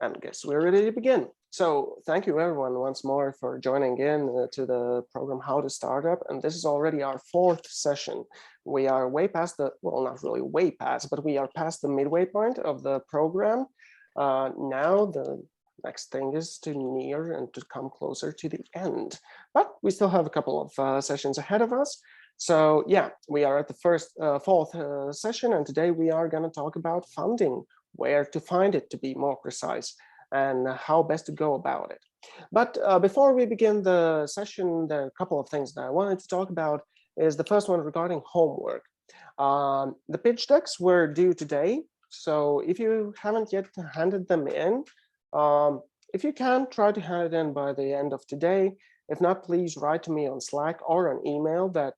And guess we're ready to begin. So thank you everyone once more for joining in to the program How to Startup. And this is already our fourth session. We are way past the, well, not really way past, but we are past the midway point of the program. Now the next thing is to near and to come closer to the end. But we still have a couple of sessions ahead of us. So yeah, we are at the fourth session, and today we are going to talk about funding, where to find it to be more precise, and how best to go about it. But before we begin the session, there are a couple of things that I wanted to talk about. Is the first one regarding homework. The pitch decks were due today, so if you haven't yet handed them in, if you can, try to hand it in by the end of today. If not, please write to me on Slack or an email that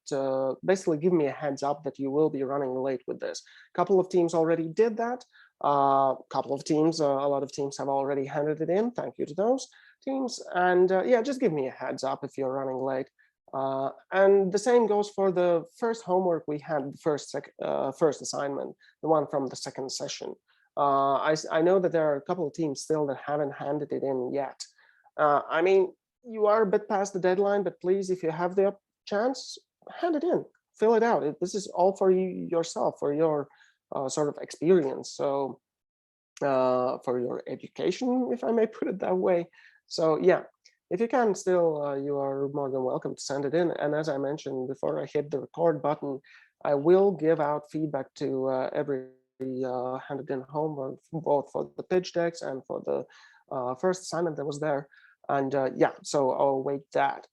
basically give me a heads up that you will be running late with this. A couple of teams already did that. A couple of teams, a lot of teams have already handed it in. Thank you to those teams. And yeah, just give me a heads up if you're running late. And the same goes for the first homework we had, the first assignment, the one from the second session. I know that there are a couple of teams still that haven't handed it in yet. I mean, you are a bit past the deadline, but please, if you have the chance, hand it in, fill it out. This is all for you yourself, for your sort of experience. So for your education, if I may put it that way. So yeah, if you can still, you are more than welcome to send it in. And as I mentioned before I hit the record button, I will give out feedback to every handed in homework, both for the pitch decks and for the first assignment that was there. And yeah, so I'll wait that.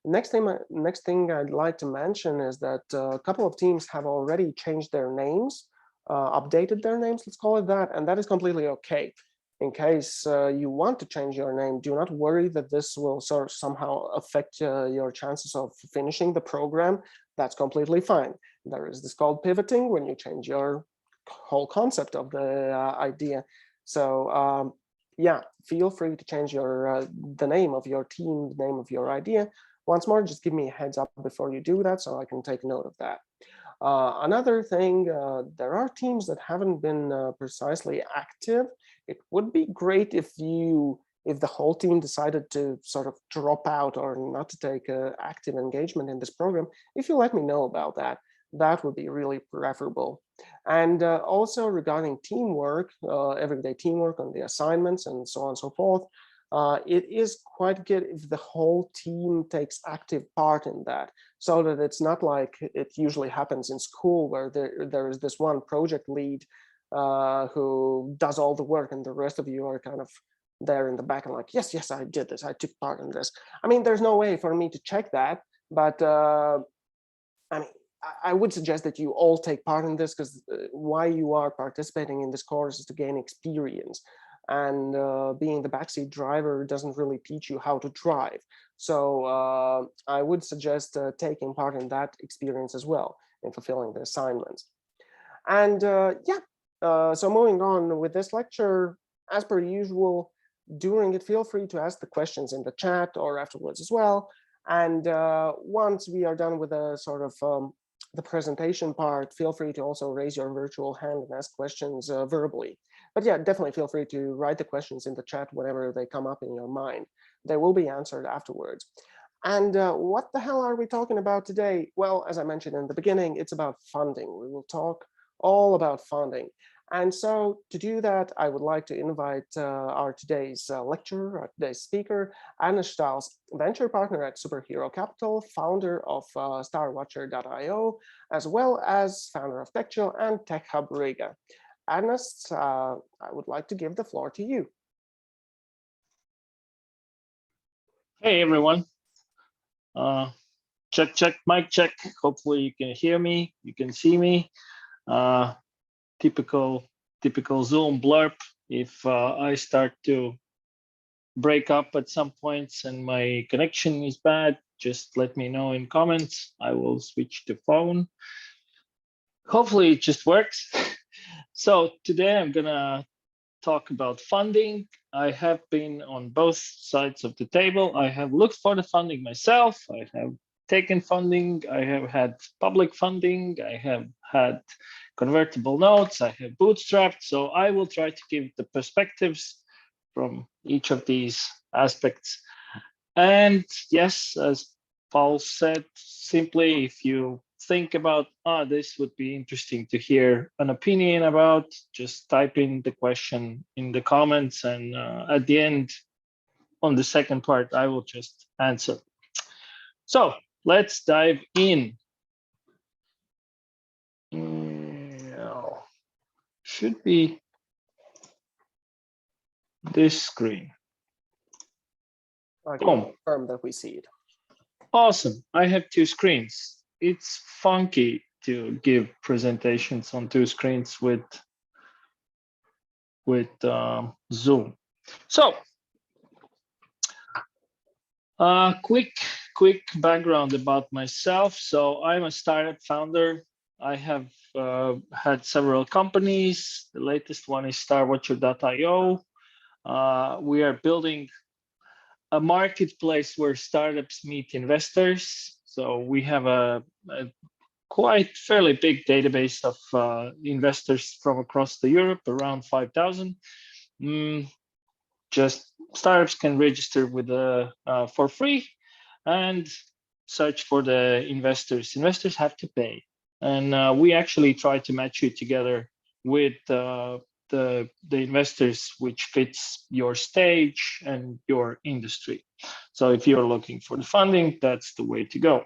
Next thing I'd like to mention is that a couple of teams have already changed their names, updated their names, let's call it that, and that is completely okay. In case you want to change your name, do not worry that this will sort of somehow affect your chances of finishing the program. That's completely fine. There is this called pivoting when you change your whole concept of the idea. So yeah, feel free to change your the name of your team, the name of your idea. Once more, just give me a heads up before you do that so I can take note of that. Another thing, there are teams that haven't been precisely active. It would be great if the whole team decided to sort of drop out or not to take active engagement in this program. If you let me know about that, that would be really preferable. And also regarding teamwork, everyday teamwork on the assignments and so on and so forth, it is quite good if the whole team takes active part in that, so that it's not like it usually happens in school where there is this one project lead who does all the work and the rest of you are kind of there in the back and like, yes, I did this, I took part in this. I mean, there's no way for me to check that, but I mean, I would suggest that you all take part in this, because why you are participating in this course is to gain experience. And being the backseat driver doesn't really teach you how to drive. So I would suggest taking part in that experience as well in fulfilling the assignments. And yeah, so moving on with this lecture, as per usual, during it, feel free to ask the questions in the chat or afterwards as well. And once we are done with the sort of the presentation part, feel free to also raise your virtual hand and ask questions verbally. But yeah, definitely feel free to write the questions in the chat whenever they come up in your mind. They will be answered afterwards. And what the hell are we talking about today? Well, as I mentioned in the beginning, it's about funding. We will talk all about funding. And so to do that, I would like to invite our today's lecturer, our today's speaker, Anna Stahls, venture partner at Superhero Capital, founder of StarWatcher.io, as well as founder of TechChill and TechHub Riga. Anna, I would like to give the floor to you. Hey, everyone. Check, mic check. Hopefully you can hear me, you can see me. Typical Zoom blurb. If I start to break up at some points and my connection is bad, just let me know in comments. I will switch to phone. Hopefully it just works. So today I'm gonna talk about funding. I have been on both sides of the table. I have looked for the funding myself. I have taken funding. I have had public funding. I have had convertible notes. I have bootstrapped. So I will try to give the perspectives from each of these aspects. And yes, as Paul said, simply if you think about, this would be interesting to hear an opinion about, just type in the question in the comments, and at the end, on the second part, I will just answer. So let's dive in. Should be this screen. I can confirm that we see it. Awesome. I have two screens. It's funky to give presentations on two screens with Zoom. So, quick background about myself. So I'm a startup founder. I have had several companies. The latest one is starwatcher.io. We are building a marketplace where startups meet investors. So we have a quite fairly big database of investors from across the Europe, around 5,000. Just startups can register with for free and search for the investors. Investors have to pay, and we actually try to match you together with the investors which fits your stage and your industry. So if you're looking for the funding, that's the way to go.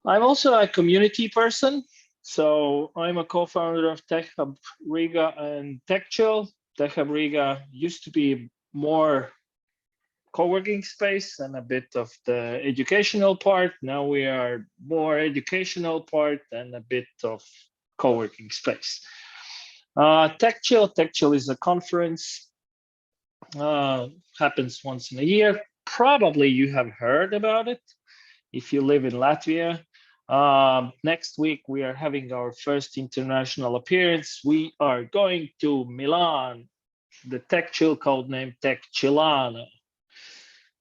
I'm also a community person. So I'm a co-founder of TechHub Riga and TechChill. TechHub Riga used to be more co-working space and a bit of the educational part. Now we are more educational part and a bit of co-working space. TechChill is a conference, happens once in a year. Probably you have heard about it if you live in Latvia. Next week, we are having our first international appearance. We are going to Milan, the TechChill codename TechChillano.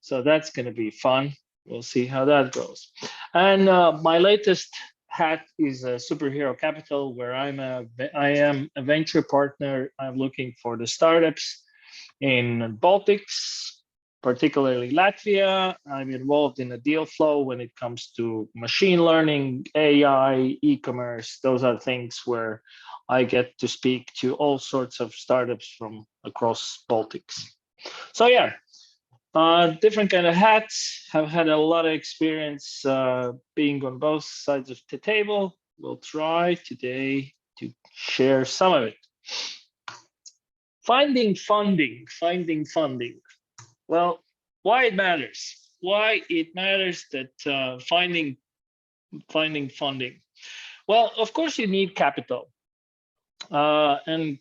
So that's going to be fun. We'll see how that goes. And my latest hat is a Superhero Capital, where I am a venture partner. I'm looking for the startups in Baltics, particularly Latvia. I'm involved in the deal flow when it comes to machine learning, AI, e-commerce. Those are things where I get to speak to all sorts of startups from across Baltics. So yeah, different kind of hats. Have had a lot of experience being on both sides of the table. We'll try today to share some of it. Finding funding. Well, why it matters? Why it matters that finding funding? Well, of course you need capital, and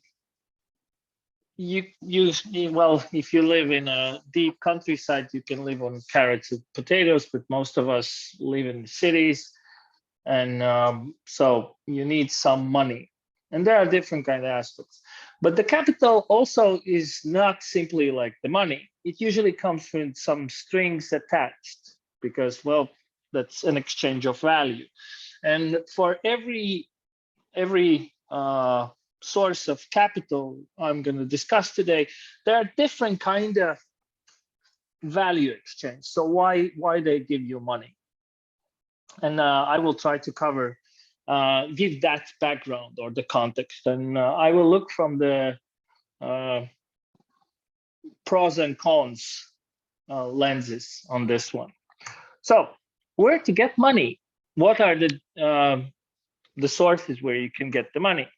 well, if you live in a deep countryside, you can live on carrots and potatoes, but most of us live in cities, and so you need some money. And there are different kind of aspects. But the capital also is not simply like the money. It usually comes with some strings attached because, well, that's an exchange of value. And for every source of capital I'm going to discuss today, there are different kind of value exchange. So why they give you money? And I will try to cover give that background or the context, and I will look from the pros and cons lenses on this one. So where to get money? What are the sources where you can get the money?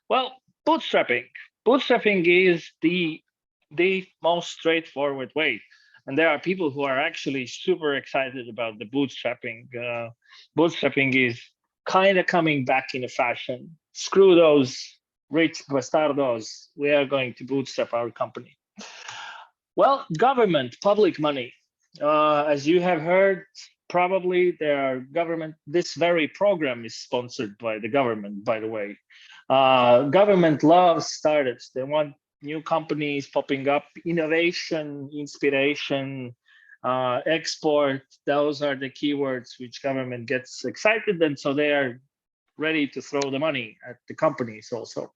Well, bootstrapping. Bootstrapping is the most straightforward way. And there are people who are actually super excited about the bootstrapping. Bootstrapping is kind of coming back in a fashion. Screw those rich bastardos. We are going to bootstrap our company. Well, government, public money. As you have heard, probably there are government. This very program is sponsored by the government, by the way. Government loves startups. They want new companies popping up, innovation, inspiration, export. Those are the keywords which government gets excited, and so they are ready to throw the money at the companies also.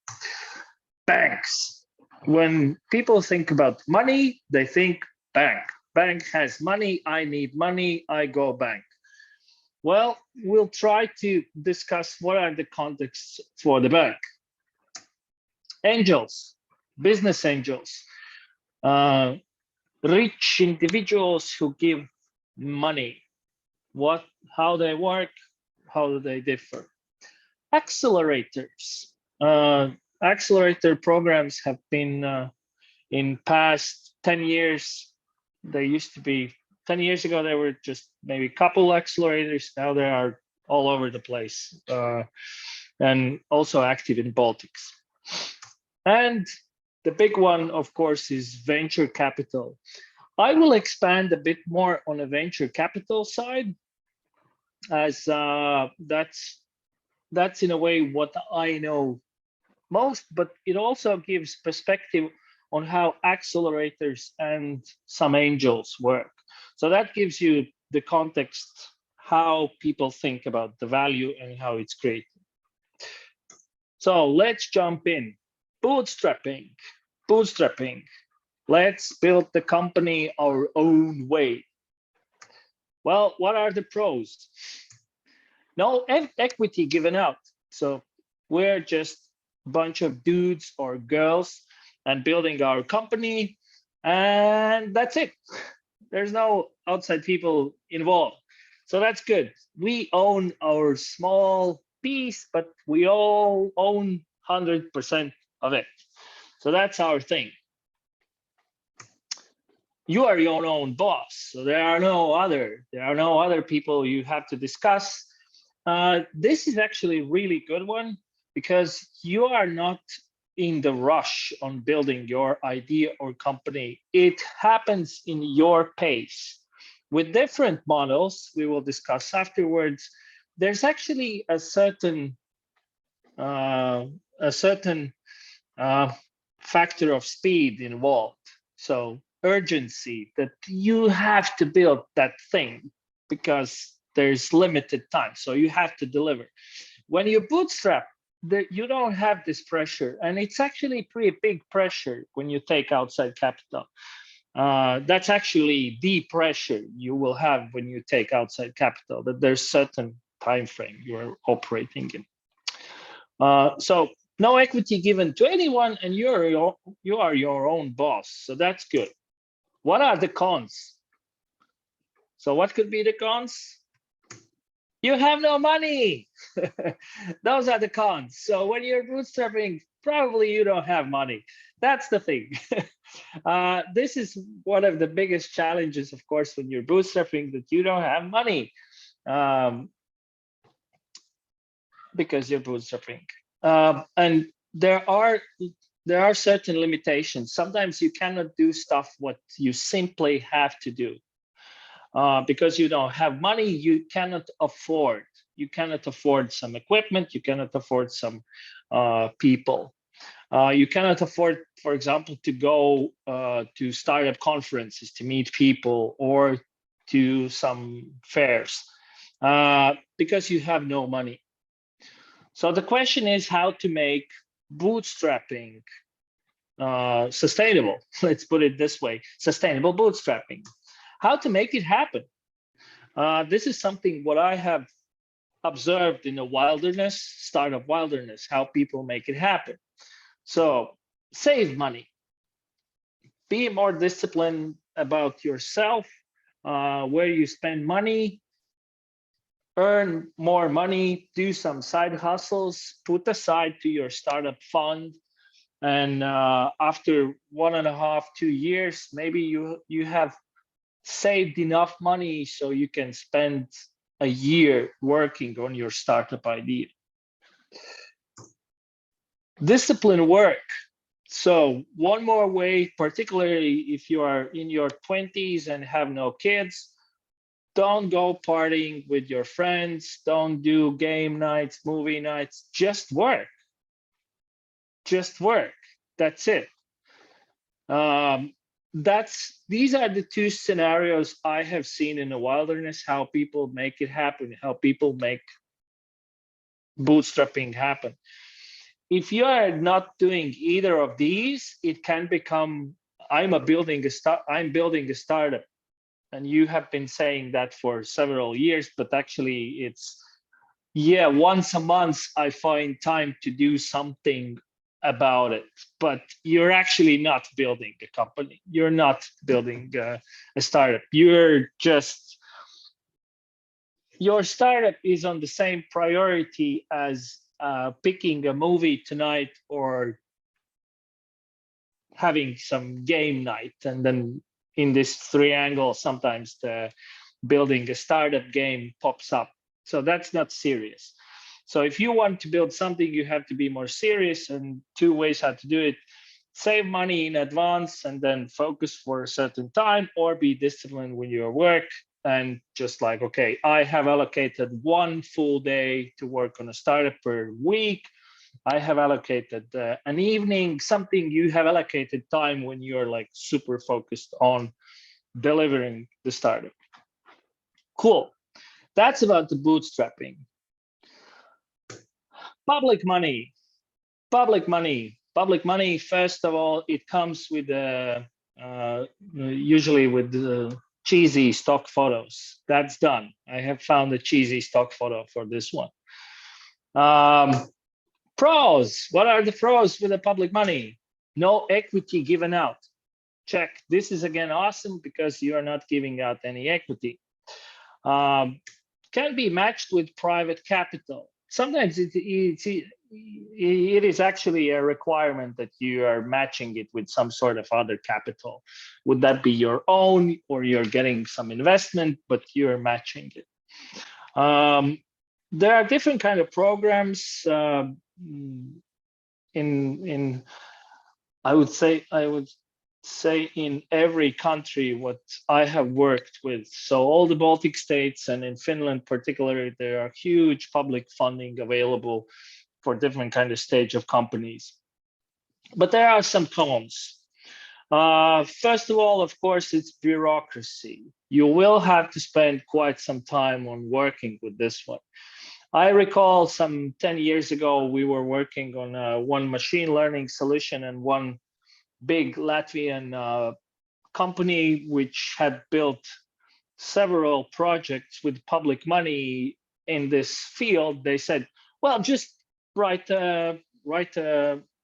Banks. When people think about money, they think bank. Bank has money, I need money, I go bank. Well, we'll try to discuss what are the contexts for the bank. Angels, business angels, uh, rich individuals who give money. How they work, how do they differ? Accelerators. Accelerator programs have been in past 10 years. They used to be 10 years ago, there were just maybe a couple accelerators. Now they are all over the place, and also active in Baltics. And the big one, of course, is venture capital. I will expand a bit more on the venture capital side, as that's in a way what I know most, but it also gives perspective on how accelerators and some angels work. So that gives you the context, how people think about the value and how it's created. So let's jump in. Bootstrapping. Bootstrapping. Let's build the company our own way. Well, what are the pros? No equity given out. So we're just a bunch of dudes or girls and building our company, and that's it. There's no outside people involved. So that's good. We own our small piece, but we all own 100% of it. So that's our thing. You are your own boss. So there are no other people you have to discuss. This is actually a really good one because you are not in the rush on building your idea or company. It happens in your pace. With different models, we will discuss afterwards, there's actually a certain factor of speed involved. So urgency, that you have to build that thing because there's limited time. So you have to deliver. When you bootstrap, you don't have this pressure. And it's actually pretty big pressure when you take outside capital. That's actually the pressure you will have when you take outside capital, that there's certain time frame you're operating in. So no equity given to anyone, and you are your own boss. So that's good. What are the cons? So what could be the cons? You have no money. Those are the cons. So when you're bootstrapping, probably you don't have money. That's the thing. This is one of the biggest challenges, of course, when you're bootstrapping, that you don't have money because you're bootstrapping. And there are certain limitations. Sometimes you cannot do stuff what you simply have to do. Because you don't have money, you cannot afford. You cannot afford some equipment. You cannot afford some people. You cannot afford, for example, to go to startup conferences to meet people or to some fairs because you have no money. So the question is how to make bootstrapping sustainable. Let's put it this way: sustainable bootstrapping. How to make it happen. This is something what I have observed in the wilderness, startup wilderness, how people make it happen. So save money. Be more disciplined about yourself, where you spend money, earn more money, do some side hustles, put aside to your startup fund. And after 1.5, 2 years, maybe you have saved enough money so you can spend a year working on your startup idea. Discipline work. So one more way, particularly if you are in your 20s and have no kids, don't go partying with your friends. Don't do game nights, movie nights. Just work. Just work. That's it. These are the two scenarios I have seen in the wilderness, how people make it happen, how people make bootstrapping happen. if you are not doing either of these, it can become, I'm building a startup. And you have been saying that for several years, but actually it's, yeah, once a month I find time to do something about it. But you're actually not building a company. You're not building a startup. Your startup is on the same priority as picking a movie tonight or having some game night. And then in this triangle, sometimes the building a startup game pops up. So that's not serious. So if you want to build something, you have to be more serious, and two ways how to do it: save money in advance and then focus for a certain time, or be disciplined when you work and just like, okay, I have allocated 1 full day to work on a startup per week. I have allocated an evening, something. You have allocated time when you're like super focused on delivering the startup. Cool. That's about the bootstrapping. Public money. Public money. First of all, it comes with usually with cheesy stock photos. That's done. I have found a cheesy stock photo for this one. Pros. What are the pros with the public money? No equity given out. Check. This is again awesome because you are not giving out any equity. Can be matched with private capital. Sometimes it is actually a requirement that you are matching it with some sort of other capital. Would that be your own, or you're getting some investment, but you're matching it? There are different kind of programs in I would say in every country what I have worked with. So all the Baltic states and in Finland particularly, there are huge public funding available for different kind of stage of companies. But there are some cons. First of all, of course, it's bureaucracy. You will have to spend quite some time on working with this one. I recall some 10 years ago, we were working on one machine learning solution, and one big Latvian company which had built several projects with public money in this field. They said, well, just write an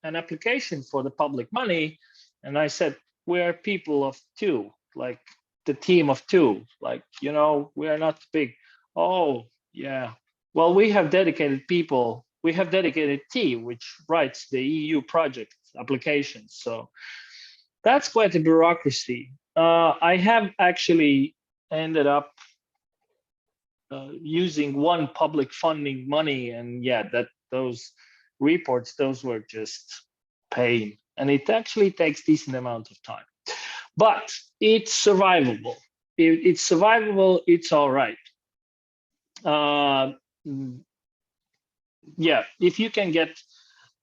application for the public money. And I said, we're people of two, like the team of two, like, we are not big. Oh, yeah. Well, we have dedicated people. We have dedicated team which writes the EU project applications. So that's quite a bureaucracy. I have actually ended up using one public funding money, and yeah, those reports, those were just pain, and it actually takes decent amount of time, but it's survivable. It's survivable. It's all right. Yeah, if you can get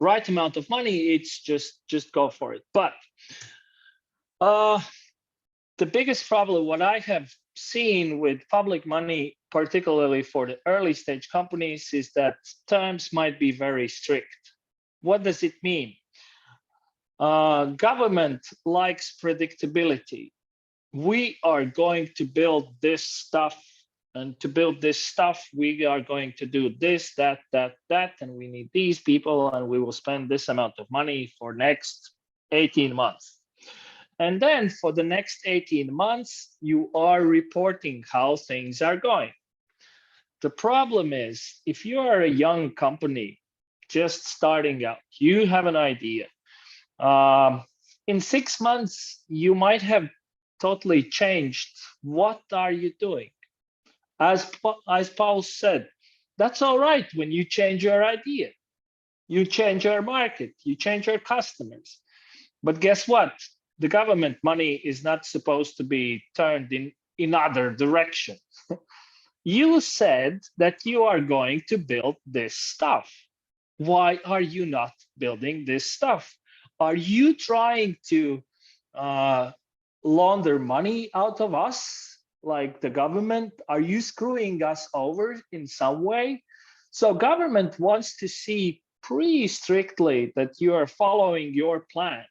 right amount of money, it's just go for it. But the biggest problem, what I have seen with public money, particularly for the early stage companies, is that terms might be very strict. What does it mean? Government likes predictability. We are going to build this stuff, and to build this stuff, we are going to do this, that, and we need these people, and we will spend this amount of money for next 18 months. And then for the next 18 months, you are reporting how things are going. The problem is, if you are a young company just starting out, you have an idea. In 6 months, you might have totally changed. What are you doing? As Paul said, that's all right when you change your idea. You change your market, you change your customers. But guess what? The government money is not supposed to be turned in other direction. You said that you are going to build this stuff. Why are you not building this stuff? Are you trying to launder money out of us, like the government? Are you screwing us over in some way? So government wants to see pretty strictly that you are following your plan.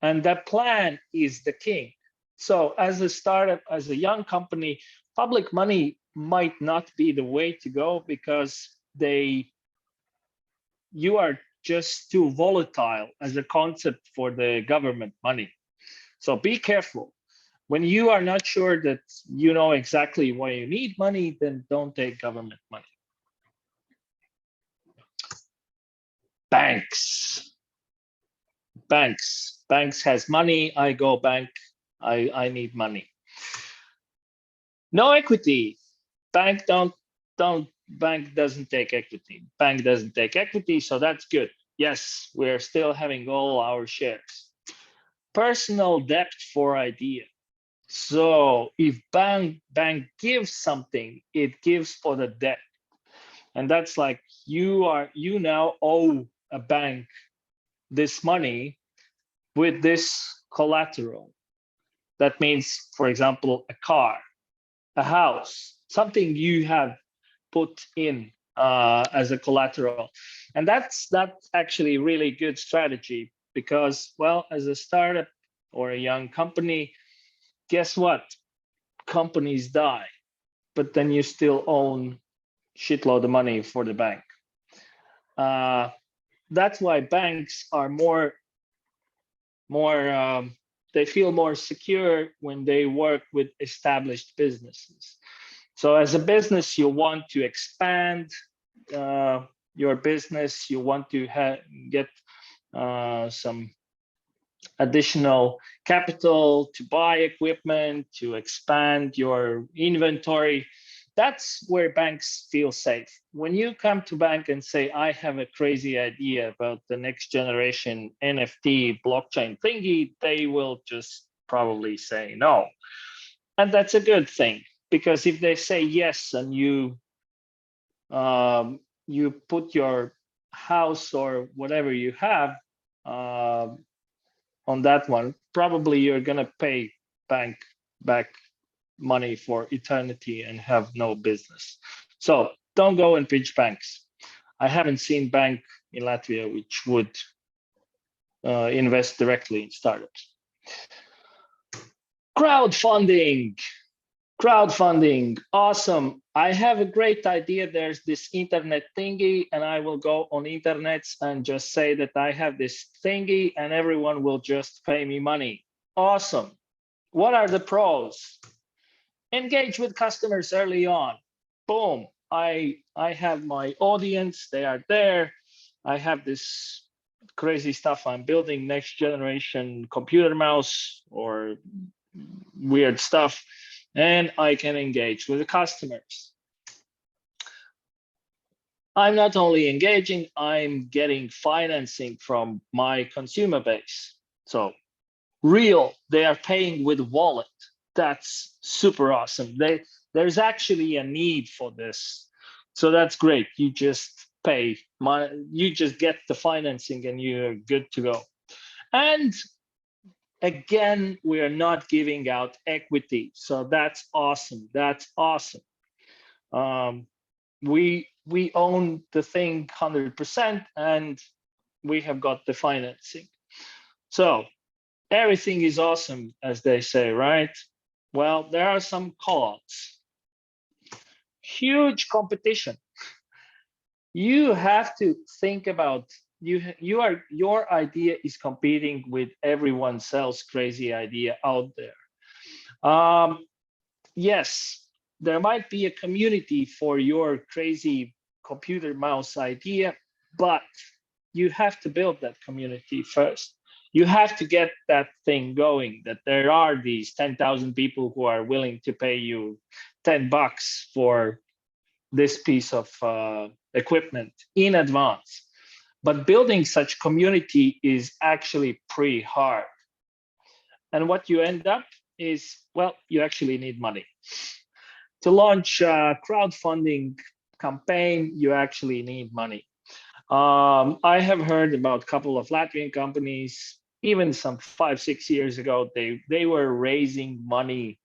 And that plan is the king. So as a startup, as a young company, public money might not be the way to go because you are just too volatile as a concept for the government money. So be careful. When you are not sure that you know exactly why you need money, then don't take government money. Banks. Banks has money. I go bank. I need money. No equity. Bank doesn't take equity. Bank doesn't take equity, so that's good. Yes, we're still having all our shares. Personal debt for idea. So if bank gives something, it gives for the debt. And that's like you now owe a bank this money with this collateral. That means, for example, a car, a house, something you have put in as a collateral. And that's actually really good strategy because, well, as a startup or a young company, guess what? Companies die, but then you still own shitload of money for the bank. That's why banks are they feel more secure when they work with established businesses. So as a business, you want to expand your business, you want to get some additional capital to buy equipment, to expand your inventory. That's where banks feel safe. When you come to bank and say, I have a crazy idea about the next generation NFT blockchain thingy, they will just probably say no. And that's a good thing, because if they say yes and you put your house or whatever you have on that one, probably you're gonna pay bank back money for eternity and have no business. So don't go and pitch banks. I haven't seen bank in Latvia which would invest directly in startups. Crowdfunding. Crowdfunding, awesome. I have a great idea. There's this internet thingy, and I will go on internets and just say that I have this thingy, and everyone will just pay me money. Awesome. What are the pros? Engage with customers early on. Boom. I have my audience. They are there. I have this crazy stuff I'm building, next generation computer mouse or weird stuff, and I can engage with the customers. I'm not only engaging, I'm getting financing from my consumer base. So they are paying with wallet. That's super awesome. There's actually a need for this. So that's great. You just pay money, you just get the financing and you're good to go. And again, we are not giving out equity. So that's awesome. That's awesome. We own the thing 100% and we have got the financing. So everything is awesome, as they say, right? Well, there are some cons. Huge competition. You have to think about your idea is competing with everyone else's crazy idea out there. Yes, there might be a community for your crazy computer mouse idea, but you have to build that community first. You have to get that thing going, that there are these 10,000 people who are willing to pay you $10 for this piece of equipment in advance. But building such community is actually pretty hard. And what you end up is, well, you actually need money. To launch a crowdfunding campaign, you actually need money. I have heard about a couple of Latvian companies, even some 5-6 years ago, they were raising money,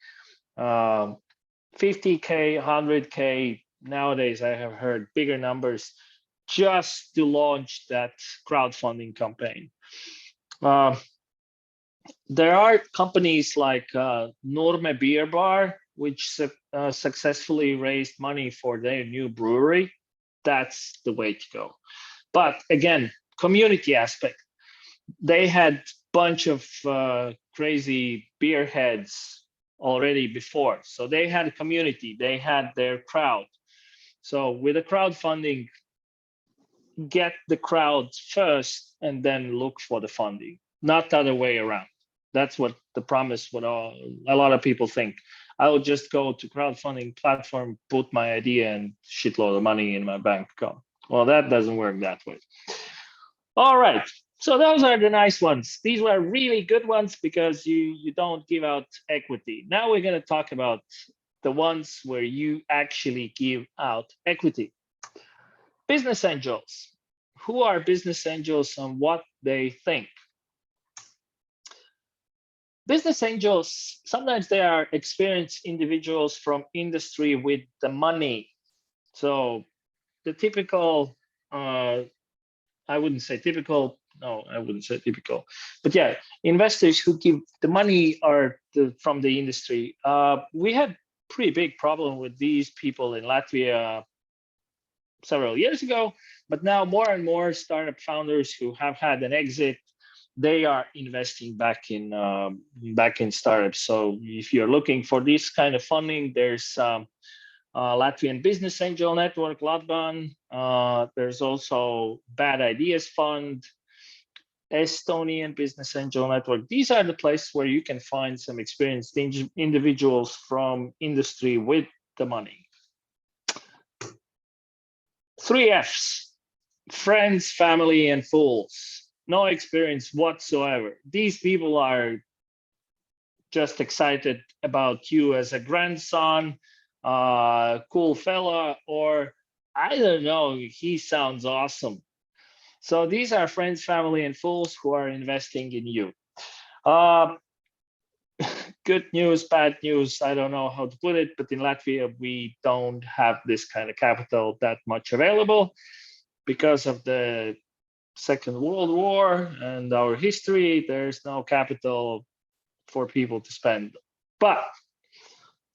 50K, 100K. Nowadays, I have heard bigger numbers just to launch that crowdfunding campaign. There are companies like Norme Beer Bar, which successfully raised money for their new brewery. That's the way to go. But again, community aspect. They had bunch of crazy beer heads already before. So they had a community, they had their crowd. So with the crowdfunding, get the crowd first and then look for the funding, not the other way around. That's what the promise, what a lot of people think. I will just go to crowdfunding platform, put my idea and shitload of money in my bank account. Well, that doesn't work that way. All right. So those are the nice ones. These were really good ones because you don't give out equity. Now we're going to talk about the ones where you actually give out equity. Business angels. Who are business angels and what they think? Business angels, sometimes they are experienced individuals from industry with the money. So the typical, I wouldn't say typical, no, I wouldn't say typical, but yeah, investors who give the money are from the industry. We had pretty big problem with these people in Latvia several years ago, but now more and more startup founders who have had an exit, they are investing back in startups. So if you're looking for this kind of funding, there's Latvian Business Angel Network, Latban. There's also Bad Ideas Fund, Estonian Business Angel Network. These are the places where you can find some experienced individuals from industry with the money. 3 Fs, friends, family, and fools. No experience whatsoever. These people are just excited about you as a grandson, cool fella, or I don't know, he sounds awesome. So these are friends, family, and fools who are investing in you. Good news, bad news, I don't know how to put it, but in Latvia, we don't have this kind of capital that much available because of the Second World War and our history. There's no capital for people to spend. But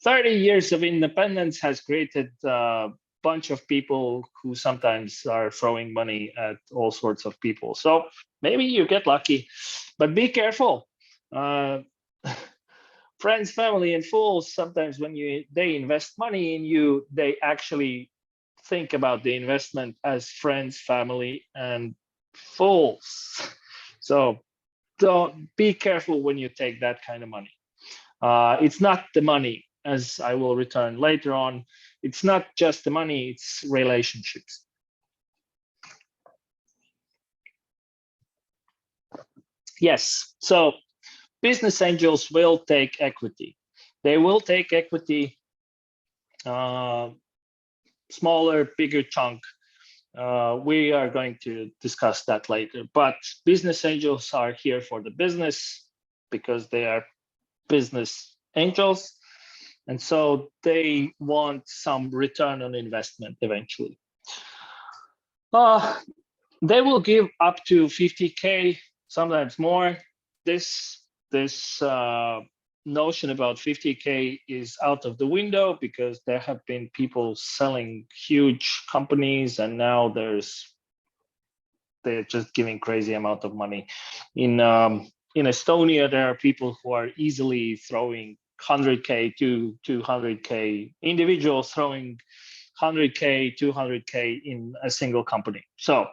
30 years of independence has created a bunch of people who sometimes are throwing money at all sorts of people. So maybe you get lucky, but be careful. Friends, family, and fools, sometimes when they invest money in you, they actually think about the investment as friends, family, and fools. So don't be careful when you take that kind of money. It's not the money, as I will return later on. It's not just the money, it's relationships. Yes, so business angels will take equity. They will take equity, smaller, bigger chunk. We are going to discuss that later, but business angels are here for the business because they are business angels. And so they want some return on investment eventually. They will give up to 50K, sometimes more. This notion about 50K is out of the window because there have been people selling huge companies and now they're just giving crazy amount of money. In Estonia, there are people who are easily throwing 100K to 200K, individuals throwing 100K, 200K in a single company. So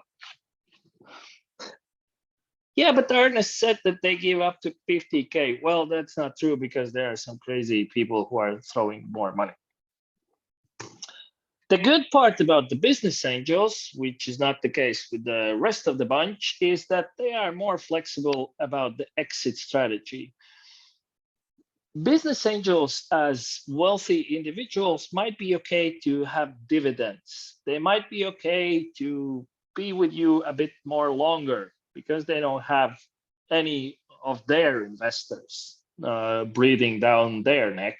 yeah, but Ernest said that they give up to 50K. Well, that's not true because there are some crazy people who are throwing more money. The good part about the business angels, which is not the case with the rest of the bunch, is that they are more flexible about the exit strategy. Business angels as wealthy individuals might be okay to have dividends. They might be okay to be with you a bit more longer because they don't have any of their investors breathing down their neck.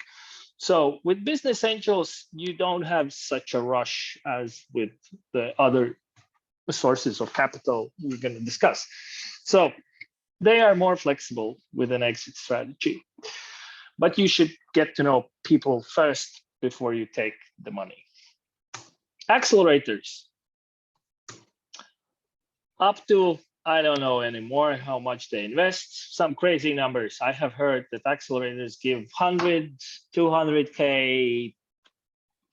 So with business angels, you don't have such a rush as with the other sources of capital we're going to discuss. So they are more flexible with an exit strategy, but you should get to know people first before you take the money. Accelerators. Up to, I don't know anymore how much they invest, some crazy numbers. I have heard that accelerators give 100, 200K,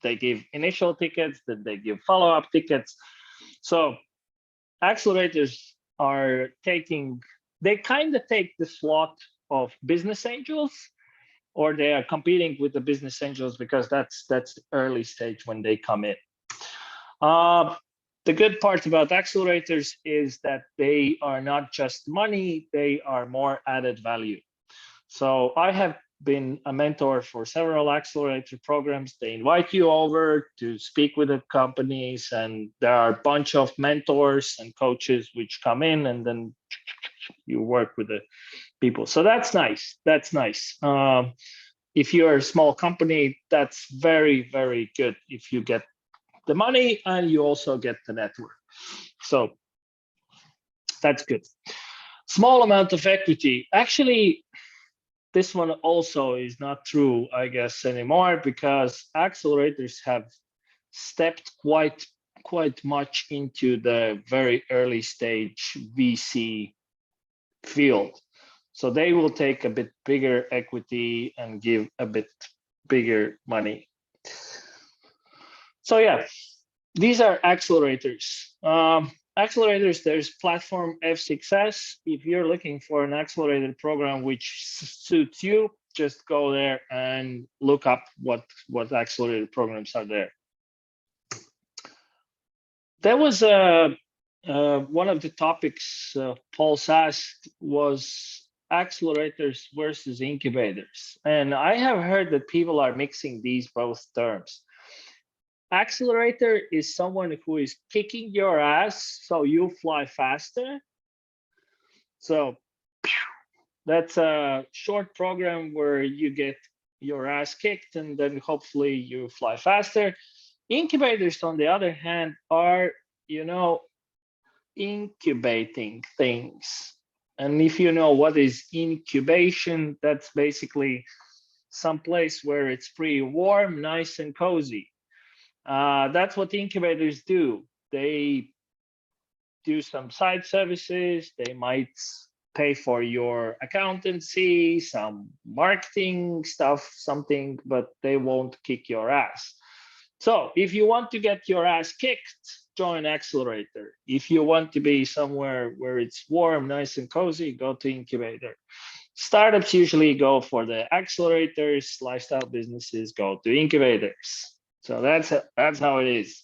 they give initial tickets, that they give follow-up tickets. So accelerators are taking, they kind of take the slot of business angels, or they are competing with the business angels because that's the early stage when they come in. The good part about accelerators is that they are not just money, they are more added value. So I have been a mentor for several accelerator programs. They invite you over to speak with the companies, and there are a bunch of mentors and coaches which come in, and then you work with the people. So that's nice. That's nice. If you're a small company, that's very, very good if you get the money and you also get the network. So that's good. Small amount of equity. Actually, this one also is not true, I guess, anymore, because accelerators have stepped quite much into the very early stage VC field. So they will take a bit bigger equity and give a bit bigger money. So yeah, these are accelerators. Accelerators, there's platform F6S. If you're looking for an accelerated program which suits you, just go there and look up what accelerated programs are there. There was one of the topics Paul asked was accelerators versus incubators. And I have heard that people are mixing these both terms. Accelerator is someone who is kicking your ass so you fly faster. So that's a short program where you get your ass kicked and then hopefully you fly faster. Incubators, on the other hand, are, incubating things. And if you know what is incubation, that's basically some place where it's pretty warm, nice and cozy. That's what incubators do. They do some side services. They might pay for your accountancy, some marketing stuff, something, but they won't kick your ass. So if you want to get your ass kicked, join Accelerator. If you want to be somewhere where it's warm, nice and cozy, go to Incubator. Startups usually go for the accelerators. Lifestyle businesses go to incubators. So that's how it is.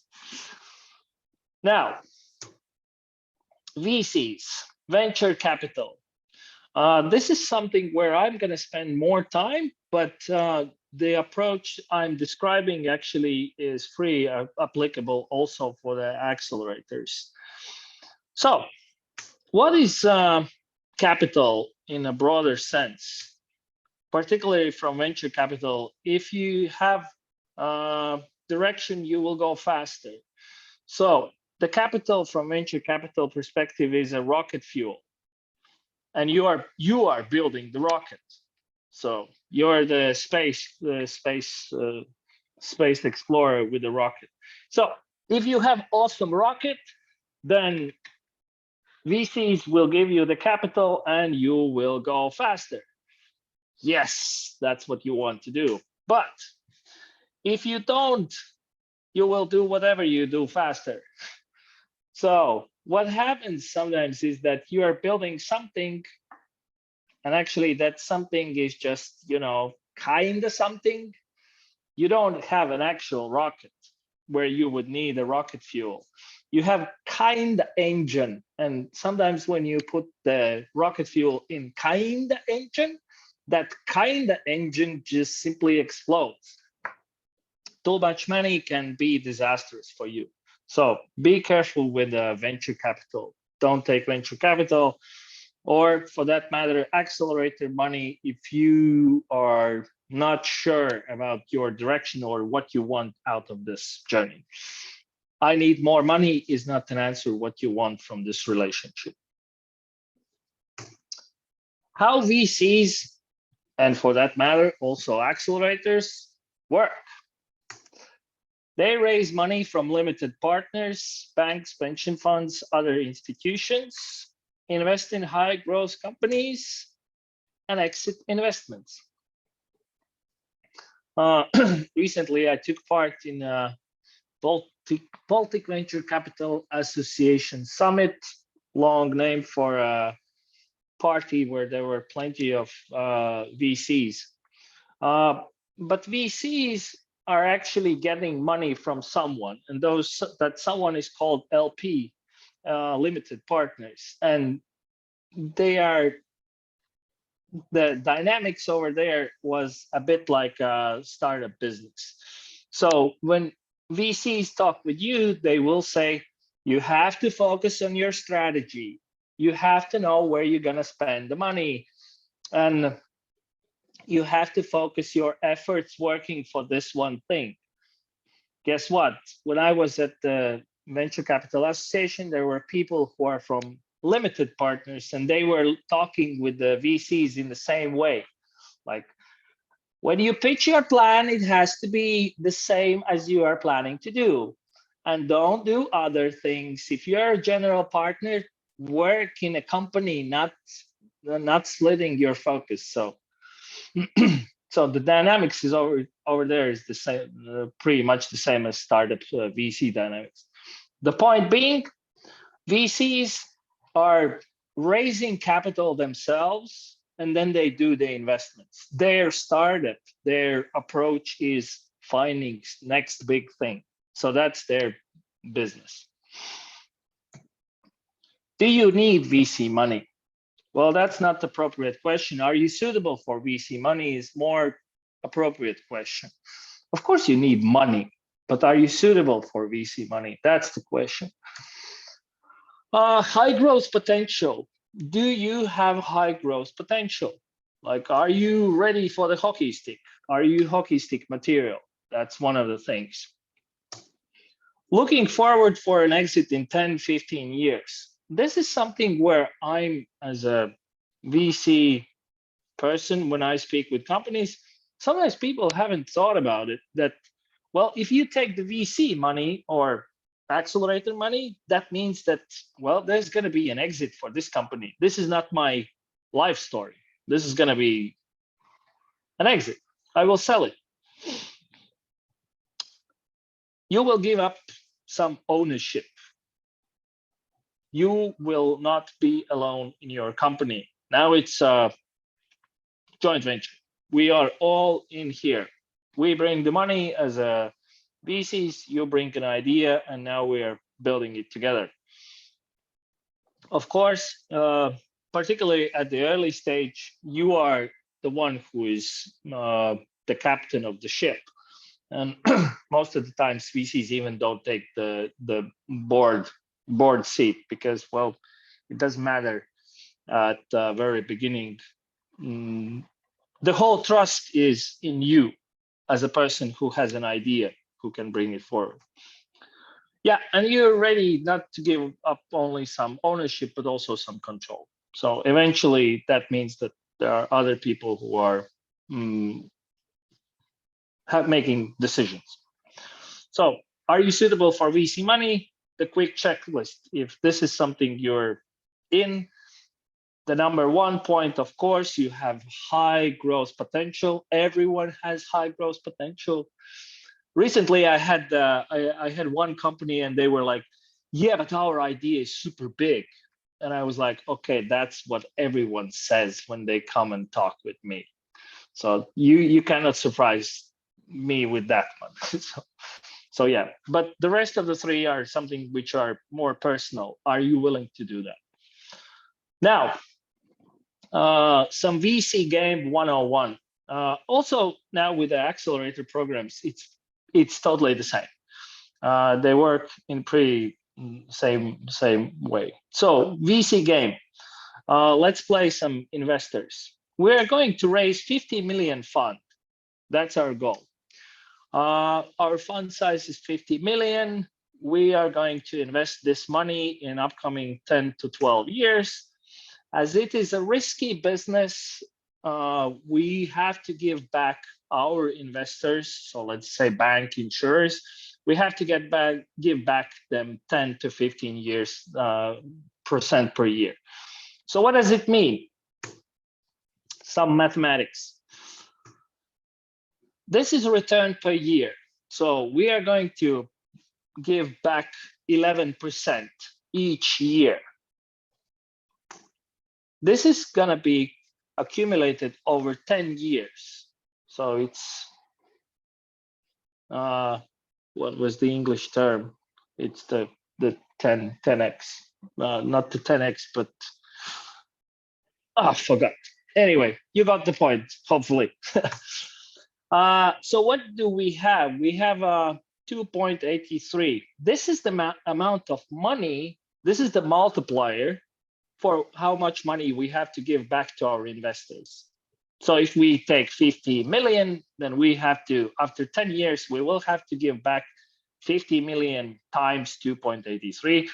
Now, VCs, venture capital. This is something where I'm going to spend more time, but the approach I'm describing actually is free, applicable also for the accelerators. So what is capital in a broader sense, particularly from venture capital? If you have direction, you will go faster. So the capital from venture capital perspective is a rocket fuel, and you are building the rocket. So you're the space explorer with the rocket. So if you have awesome rocket, then VCs will give you the capital and you will go faster. Yes, that's what you want to do. But if you don't, you will do whatever you do faster. So what happens sometimes is that you are building something, and actually that something is just, kind of something. You don't have an actual rocket where you would need a rocket fuel. You have kind engine. And sometimes when you put the rocket fuel in kind engine, that kind engine just simply explodes. Too much money can be disastrous for you. So be careful with venture capital. Don't take venture capital, or for that matter, accelerator money if you are not sure about your direction or what you want out of this journey. I need more money is not an answer what you want from this relationship. How VCs, and for that matter, also accelerators, work. They raise money from limited partners, banks, pension funds, other institutions, invest in high growth companies, and exit investments. Recently, I took part in a Baltic Venture Capital Association Summit, long name for a party where there were plenty of VCs. But VCs are actually getting money from someone, and that someone is called LP, limited partners, and the dynamics over there was a bit like a startup business. So when VCs talk with you, they will say, you have to focus on your strategy. You have to know where you're going to spend the money. And you have to focus your efforts working for this one thing. Guess what? When I was at the Venture Capital Association, there were people who are from limited partners, and they were talking with the VCs in the same way. Like, when you pitch your plan, it has to be the same as you are planning to do. And don't do other things. If you're a general partner, work in a company, not splitting your focus. So so the dynamics is over there is the same, pretty much the same as startup VC dynamics. The point being, VCs are raising capital themselves, and then they do the investments. Their startup, their approach is finding next big thing. So that's their business. Do you need VC money? Well, that's not the appropriate question. Are you suitable for VC money is more appropriate question. Of course you need money, but are you suitable for VC money? That's the question. High growth potential. Do you have high growth potential? Like, are you ready for the hockey stick? Are you hockey stick material? That's one of the things. Looking forward for an exit in 10, 15 years. This is something where I'm, as a VC person, when I speak with companies, sometimes people haven't thought about it, that, well, if you take the VC money or accelerator money, that means that, well, there's going to be an exit for this company. This is not my life story. This is going to be an exit. I will sell it. You will give up some ownership. You will not be alone in your company. Now it's a joint venture. We are all in here. We bring the money as a VCs, you bring an idea, and now we are building it together. Of course, particularly at the early stage, you are the one who is the captain of the ship. And most of the times VCs even don't take the board seat because, well, it doesn't matter at the very beginning. The whole trust is in you as a person who has an idea, who can bring it forward. Yeah, and you're ready not to give up only some ownership, but also some control. So eventually that means that there are other people who are making decisions. So are you suitable for VC money? The quick checklist. If this is something you're in, the number one point, of course, you have high growth potential. Everyone has high growth potential. Recently, I had one company and they were like, yeah, but our idea is super big. And I was like, okay, that's what everyone says when they come and talk with me. So you cannot surprise me with that one. So yeah, but the rest of the three are something which are more personal. Are you willing to do that? Now, some VC game 101. Also now with the accelerator programs, it's totally the same. They work in pretty same way. So VC game, let's play some investors. We're going to raise 50 million fund. That's our goal. Our fund size is 50 million. we are going to invest this money in upcoming 10 to 12 years. As it is a risky business, we have to give back our investors, so let's say bank insurers, we have to give back them 10 to 15 years percent per year. So what does it mean? Some mathematics. This is a return per year. So we are going to give back 11% each year. This is going to be accumulated over 10 years. So it's, what was the English term? It's the 10x, not the 10x, but I forgot. Anyway, you got the point, hopefully. So what do we have? We have 2.83. This is the amount of money. This is the multiplier for how much money we have to give back to our investors. So if we take 50 million, then we have to, after 10 years, we will have to give back 50 million times 2.83.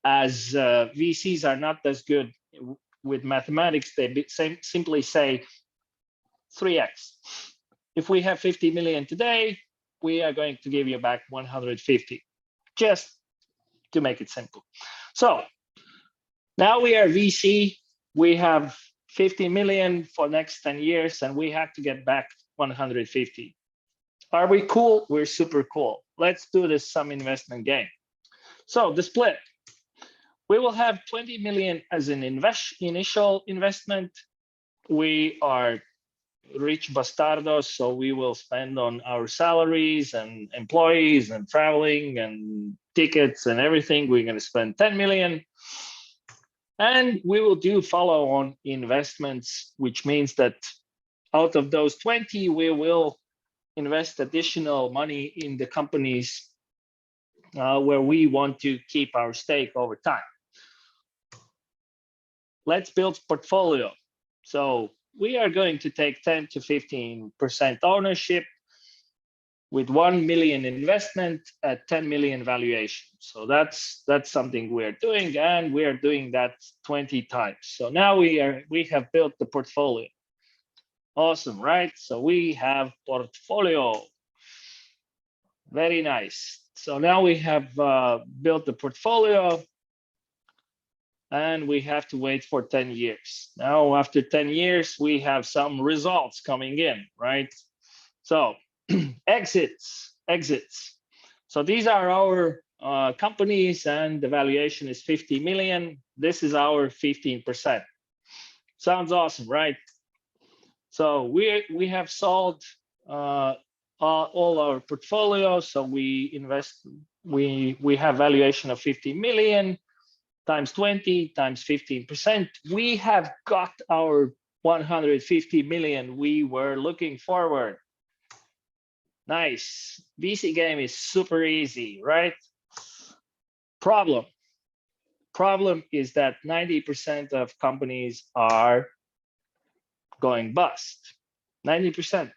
As VCs are not as good with mathematics, they simply say 3x. If we have 50 million today, we are going to give you back 150, just to make it simple. So now we are VC, we have 50 million for next 10 years, and we have to get back 150. Are we cool? We're super cool. Let's do this some investment game. So the split, we will have 20 million as an initial investment. We are rich bastardos, so we will spend on our salaries and employees and traveling and tickets and everything. We're going to spend 10 million. And we will do follow-on investments, which means that out of those 20, we will invest additional money in the companies where we want to keep our stake over time. Let's build portfolio. So we are going to take 10 to 15% ownership with 1 million investment at 10 million valuation. So that's something we're doing, and we are doing that 20 times. So now we have built the portfolio. Awesome, right? So we have portfolio. Very nice. So now we have built the portfolio, and we have to wait for 10 years. Now, after 10 years, we have some results coming in, right? So exits. So these are our companies, and the valuation is 50 million. This is our 15%. Sounds awesome, right? So we have sold all our portfolio. So we invest, we have valuation of 50 million times 20 times 15%. We have got our 150 million we were looking forward. Nice. VC game is super easy, right? Problem is that 90% of companies are going bust. 90%.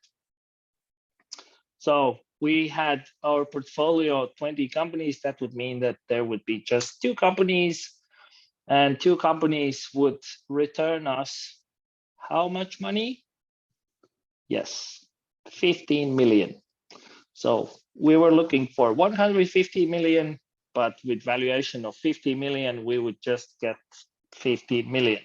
So we had our portfolio 20 companies. That would mean that there would be just 2 companies, and 2 companies would return us how much money? Yes, 15 million. So we were looking for 150 million, but with valuation of 50 million, we would just get 50 million.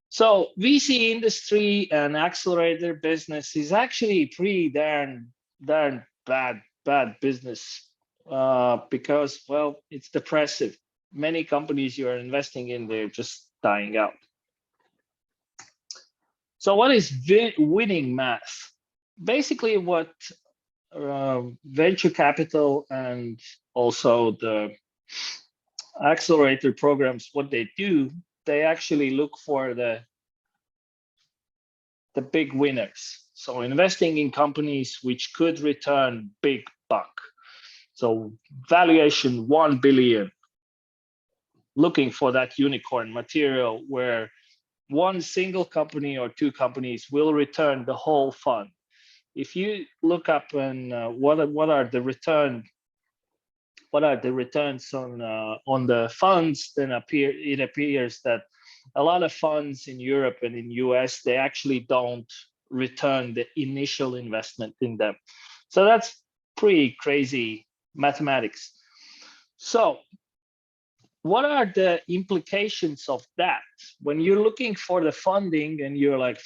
So VC industry and accelerator business is actually pretty darn bad business because, well, it's depressive. Many companies you are investing in, they're just dying out. So what is winning math? Basically what venture capital and also the accelerator programs, what they do, they actually look for the big winners. So investing in companies which could return big buck. So valuation 1 billion, looking for that unicorn material where one single company or 2 companies will return the whole fund. If you look up and what are the return what are the returns on the funds, then it appears that a lot of funds in Europe and in US, they actually don't return the initial investment in them. So that's pretty crazy mathematics. So what are the implications of that? When you're looking for the funding and you're like,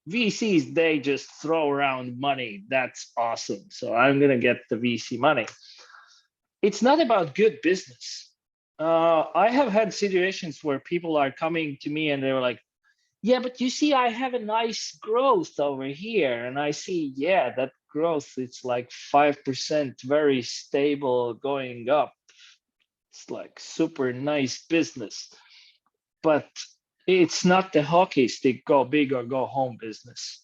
VCs, they just throw around money. That's awesome. So I'm going to get the VC money. It's not about good business. I have had situations where people are coming to me and they were like, yeah, but you see, I have a nice growth over here. And I see, yeah, that growth, it's like 5%, very stable, going up. It's like super nice business. But it's not the hockey stick, go big or go home business.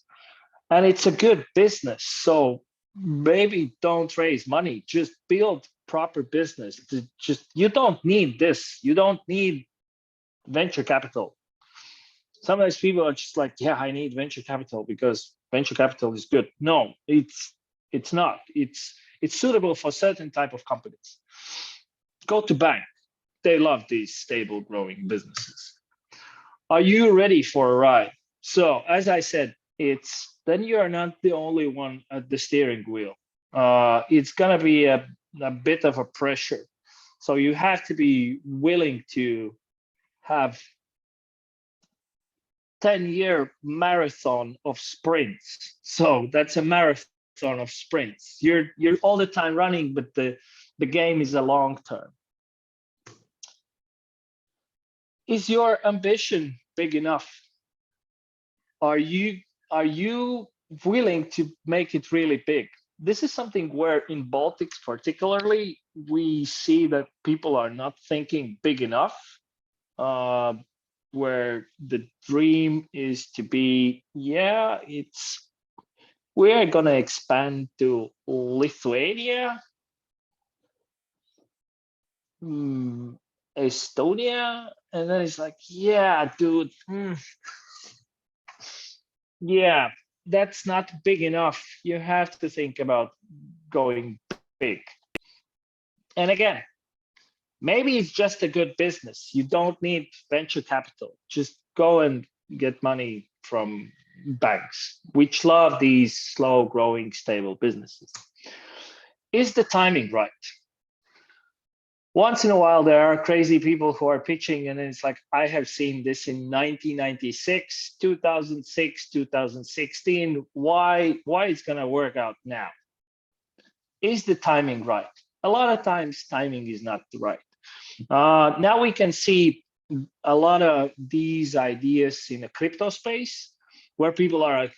And it's a good business. So maybe don't raise money, just build proper business. Just, you don't need this. You don't need venture capital. Sometimes people are just like, yeah, I need venture capital because venture capital is good. No, it's not. It's suitable for certain type of companies. Go to bank. They love these stable growing businesses. Are you ready for a ride? So as I said, then you are not the only one at the steering wheel. It's gonna be a bit of a pressure. So you have to be willing to have 10-year marathon of sprints. So that's a marathon of sprints. You're all the time running, but the game is a long term. Is your ambition big enough? Are you willing to make it really big? This is something where in Baltics particularly, we see that people are not thinking big enough, where the dream is to be, yeah, we're gonna expand to Lithuania, Estonia, and then it's like, yeah, dude, yeah, that's not big enough. You have to think about going big. And again, maybe it's just a good business. You don't need venture capital. Just go and get money from banks, which love these slow growing, stable businesses. Is the timing right? Once in a while, there are crazy people who are pitching, and it's like, I have seen this in 1996, 2006, 2016. Why it's going to work out now? Is the timing right? A lot of times, timing is not right. Now we can see a lot of these ideas in the crypto space where people are like,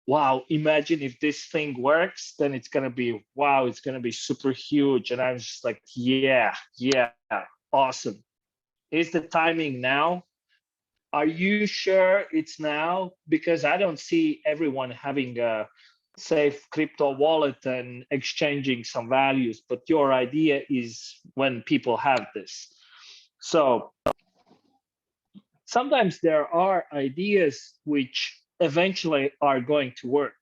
wow, imagine if this thing works, then it's going to be, wow, it's going to be super huge. And I'm just like, yeah, awesome. Is the timing now? Are you sure it's now? Because I don't see everyone having a safe crypto wallet and exchanging some values, but your idea is when people have this. So sometimes there are ideas which eventually are going to work.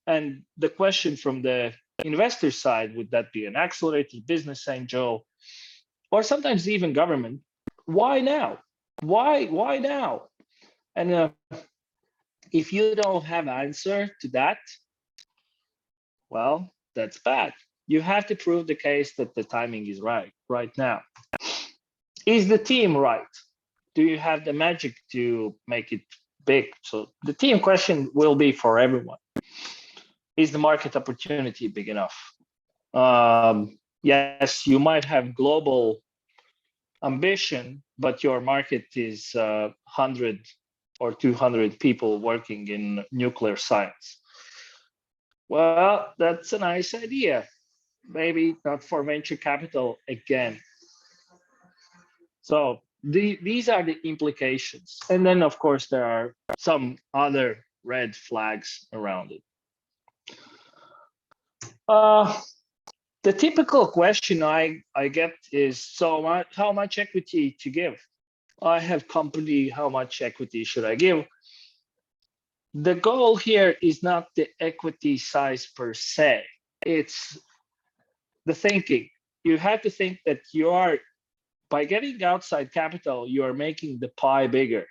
And the question from the investor side, would that be an accelerator, business angel, or sometimes even government? Why now? Why now? And if you don't have an answer to that, well, that's bad. You have to prove the case that the timing is right now. Is the team right? Do you have the magic to make it big? So the team question will be for everyone. Is the market opportunity big enough? Yes, you might have global ambition, but your market is 100 or 200 people working in nuclear science. Well, that's a nice idea. Maybe not for venture capital again. So these are the implications. And then, of course, there are some other red flags around it. The typical question I get is, so how much equity to give? I have company, how much equity should I give? The goal here is not the equity size per se. It's the thinking. you have to think that you are, by getting outside capital, you are making the pie bigger.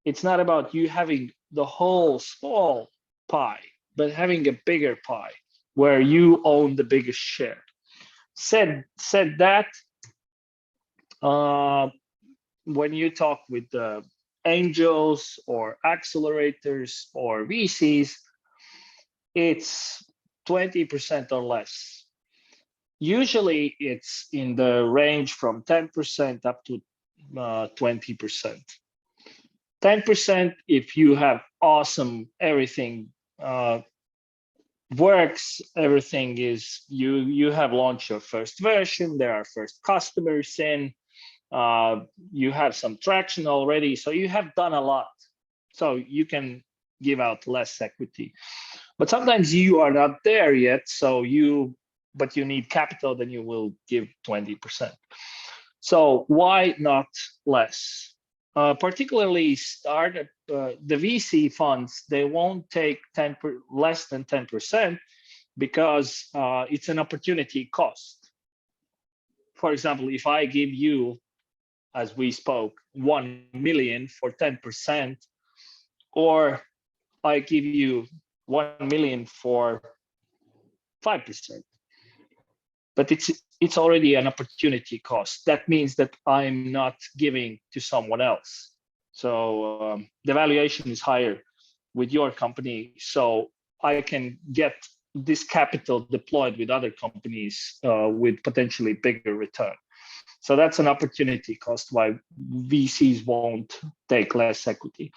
It's not about you having the whole small pie, but having a bigger pie where you own the biggest share. Said that, when you talk with angels or accelerators or VCs, it's 20% or less. Usually it's in the range from 10% up to 20%. 10% if you have awesome, everything works, everything is, you have launched your first version, there are first customers in, you have some traction already, so you have done a lot. So you can give out less equity. But sometimes you are not there yet, but you need capital, then you will give 20%. So why not less? Particularly startup, the VC funds, they won't take less than 10% because it's an opportunity cost. For example, if I give you, as we spoke, 1 million for 10%, or I give you 1 million for 5%, but it's already an opportunity cost. That means that I'm not giving to someone else. So the valuation is higher with your company. So I can get this capital deployed with other companies with potentially bigger return. So that's an opportunity cost why VCs won't take less equity.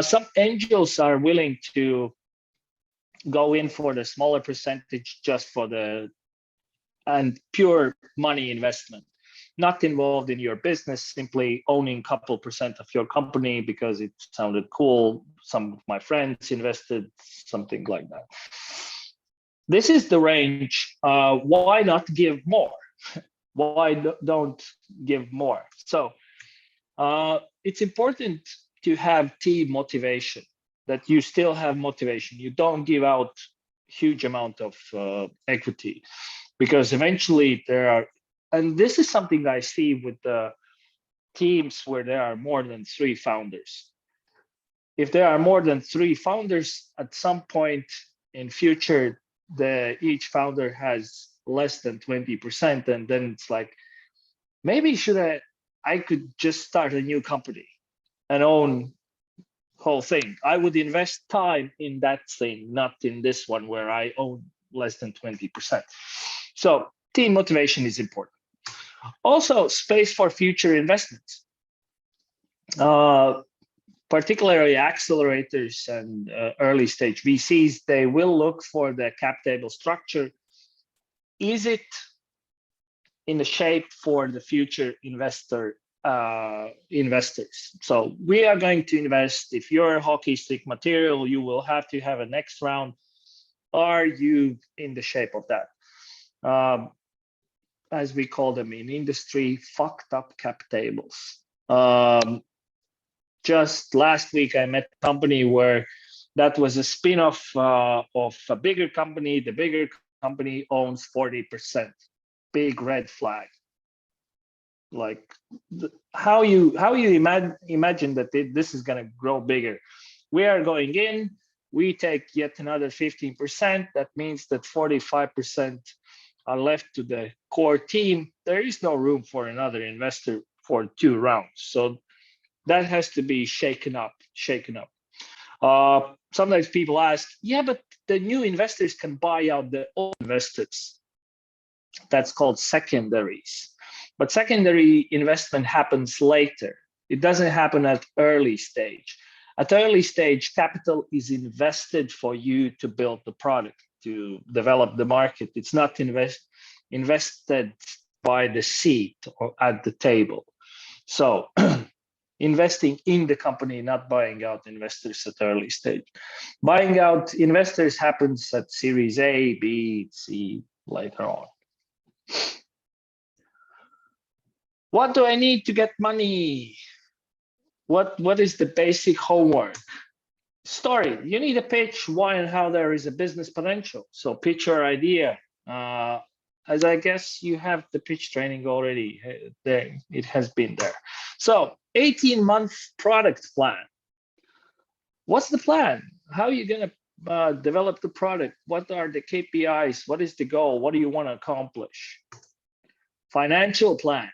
Some angels are willing to go in for the smaller percentage just for the pure money investment, not involved in your business, simply owning a couple % of your company because it sounded cool. Some of my friends invested, something like that. This is the range. Why not give more? Why don't give more? So it's important to have team motivation, that you still have motivation. You don't give out huge amount of equity, because eventually there are, and this is something I see with the teams where there are more than 3 founders. If there are more than 3 founders, at some point in future, each founder has less than 20%, and then it's like, maybe I could just start a new company and own whole thing. I would invest time in that thing, not in this one where I own less than 20%. So team motivation is important. Also, space for future investments. Particularly accelerators and early stage VCs, they will look for the cap table structure. Is it in the shape for the future investors? So we are going to invest. If you're a hockey stick material, you will have to have a next round. Are you in the shape of that? As we call them in industry, fucked up cap tables. Just last week, I met a company where that was a spin-off of a bigger company. The bigger company owns 40%. Big red flag. Like, how you imagine that this is going to grow bigger? We are going in. We take yet another 15%. That means that 45% are left to the core team. There is no room for another investor for 2 rounds. So that has to be shaken up. Sometimes people ask, yeah, but the new investors can buy out the old investors. That's called secondaries. But secondary investment happens later. It doesn't happen at early stage. At early stage, capital is invested for you to build the product, to develop the market. It's not invested by the seat or at the table. So investing in the company, not buying out investors at early stage. Buying out investors happens at Series A, B, C later on. What do I need to get money? What is the basic homework? Story. You need a pitch, why and how there is a business potential. So pitch your idea. as I guess you have the pitch training already there. It has been there. So 18-month product plan. What's the plan? How are you going to develop the product? What are the KPIs? What is the goal? What do you want to accomplish? Financial plan.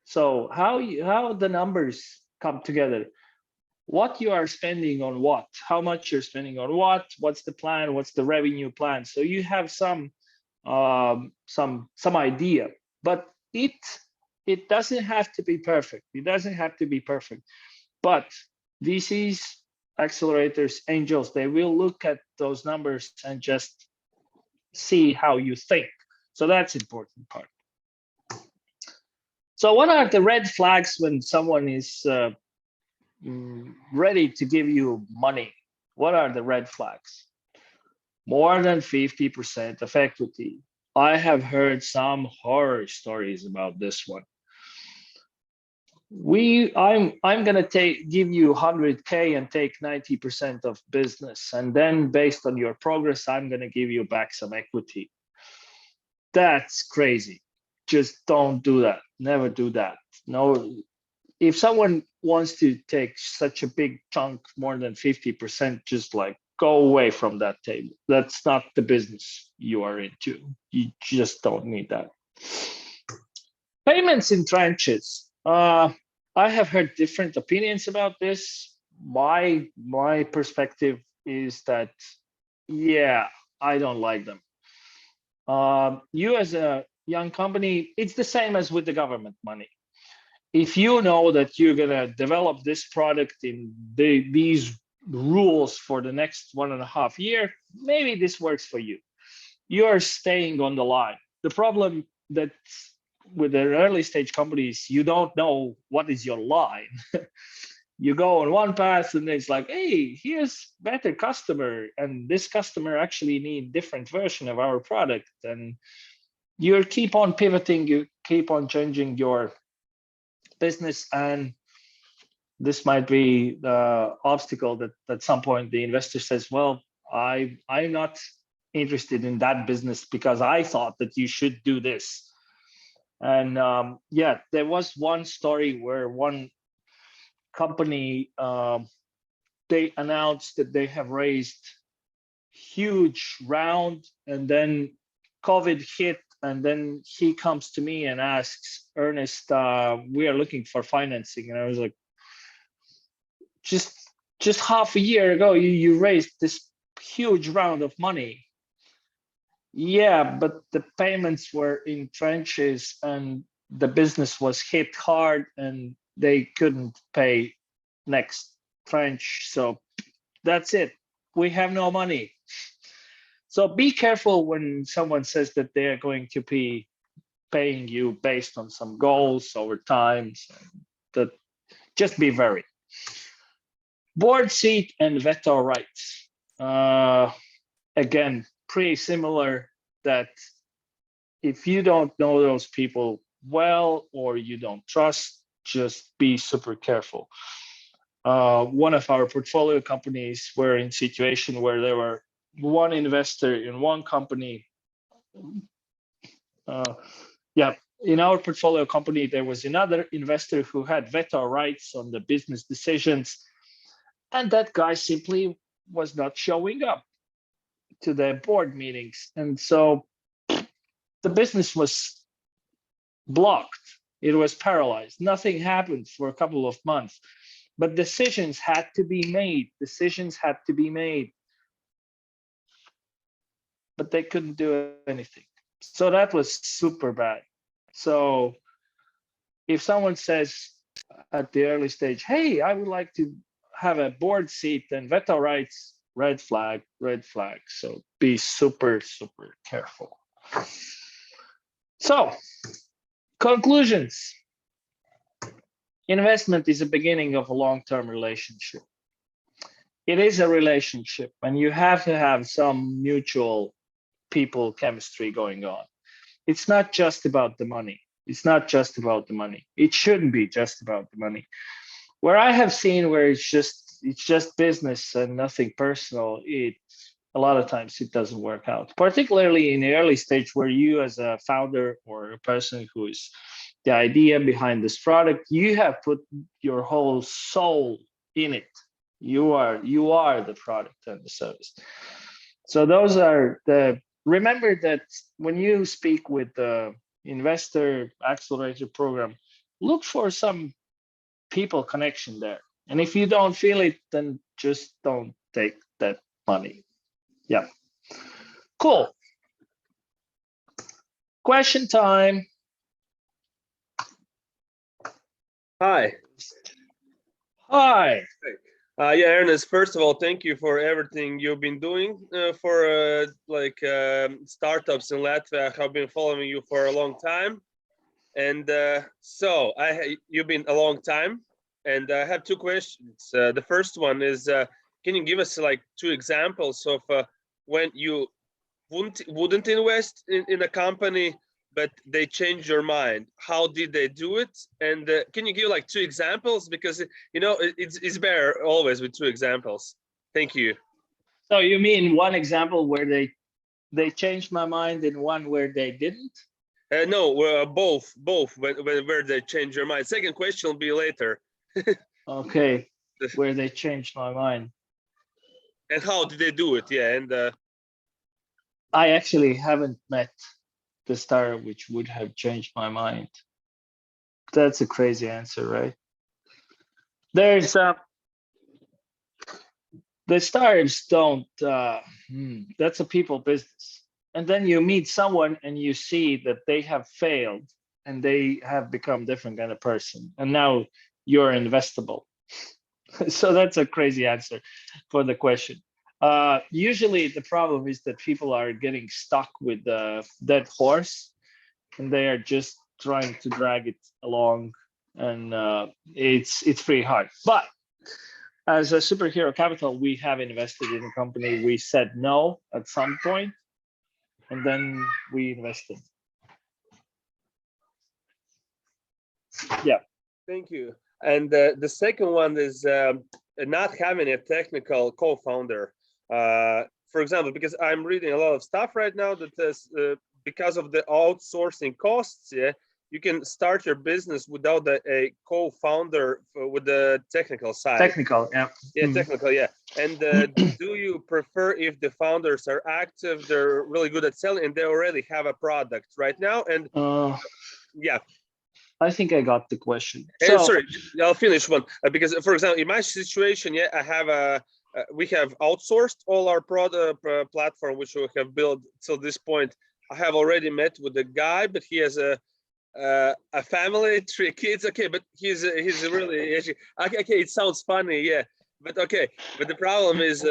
So how the numbers come together? What you are spending on what? How much you're spending on what? What's the plan? What's the revenue plan? So you have some idea, but it doesn't have to be perfect. It doesn't have to be perfect. But VCs, accelerators, angels, they will look at those numbers and just see how you think. So that's important part. So what are the red flags when someone is ready to give you money? What are the red flags? More than 50% of equity. I have heard some horror stories about this one. I'm gonna give you 100K and take 90% of business, and then based on your progress, I'm gonna give you back some equity. That's crazy. Just don't do that. Never do that. No, if someone wants to take such a big chunk, more than 50%, just like go away from that table. That's not the business you are into. You just don't need that. Payments in tranches. I have heard different opinions about this. My perspective is that, yeah, I don't like them. You as a young company, it's the same as with the government money. If you know that you're gonna develop this product in these rules for the next 1.5 years, maybe this works for you. You're staying on the line. The problem that with the early stage companies, you don't know what is your line. You go on one path and it's like, hey, here's better customer, and this customer actually need different version of our product, and you keep on pivoting, you keep on changing your business, and this might be the obstacle that at some point the investor says, well, I'm not interested in that business because I thought that you should do this. And yeah, there was one story where one company, they announced that they have raised huge round, and then COVID hit, and then he comes to me and asks, Ernest, we are looking for financing. And I was like, just half a year ago, you raised this huge round of money. Yeah, but the payments were in tranches and the business was hit hard and they couldn't pay next tranche. So that's it. We have no money. So be careful when someone says that they're going to be paying you based on some goals over time. So that just be very. Board seat and veto rights. Again, pretty similar, that if you don't know those people well or you don't trust, just be super careful. One of our portfolio companies were in a situation where there were one investor in one company. In our portfolio company, there was another investor who had veto rights on the business decisions, and that guy simply was not showing up to the board meetings. And so the business was blocked. It was paralyzed. Nothing happened for a couple of months, but decisions had to be made. But they couldn't do anything. So that was super bad. So if someone says at the early stage, hey, I would like to have a board seat and veto rights, red flag. So be super, super careful. So conclusions. Investment is the beginning of a long-term relationship. It is a relationship, and you have to have some mutual people chemistry going on. It's not just about the money. It shouldn't be just about the money. Where I have seen where it's just business and nothing personal, a lot of times it doesn't work out, particularly in the early stage where you as a founder or a person who is the idea behind this product, you have put your whole soul in it. You are the product and the service. So those are the, remember that when you speak with the investor accelerator program, look for some people connection there. And if you don't feel it, then just don't take that money. Yeah. Cool. Question time. Hi. Hi. Yeah, Ernest, first of all, thank you for everything you've been doing for startups in Latvia. I've been following you for a long time. And you've been a long time. And I have two questions. The first one is, can you give us like 2 examples of when you wouldn't invest in a company, but they changed your mind? How did they do it? And can you give like 2 examples? Because, you know, it's better always with 2 examples. Thank you. So you mean one example where they changed my mind and one where they didn't? No, both where they changed your mind. Second question will be later. Okay, where they changed my mind. And how did they do it? Yeah, and I actually haven't met the startup which would have changed my mind. That's a crazy answer, right? There's the startups don't. That's a people business, and then you meet someone and you see that they have failed and they have become different kind of person, and now you're investable. So that's a crazy answer for the question. Usually the problem is that people are getting stuck with the dead horse and they are just trying to drag it along, and it's pretty hard. But as a Superhero Capital, we have invested in a company. We said no at some point, and then we invested. Yeah. Thank you. And the second one is not having a technical co-founder. For example, because I'm reading a lot of stuff right now that is because of the outsourcing costs, yeah, you can start your business without a co-founder with the technical side. Technical, yeah. Yeah, technical, yeah. And do you prefer if the founders are active, they're really good at selling, and they already have a product right now? And yeah. I think I got the question. So, sorry, I'll finish one because, for example, in my situation, yeah, I have we have outsourced all our product platform, which we have built till this point. I have already met with the guy, but he has a family, 3 kids. Okay, but he's really okay. It sounds funny, yeah, but okay. But the problem is,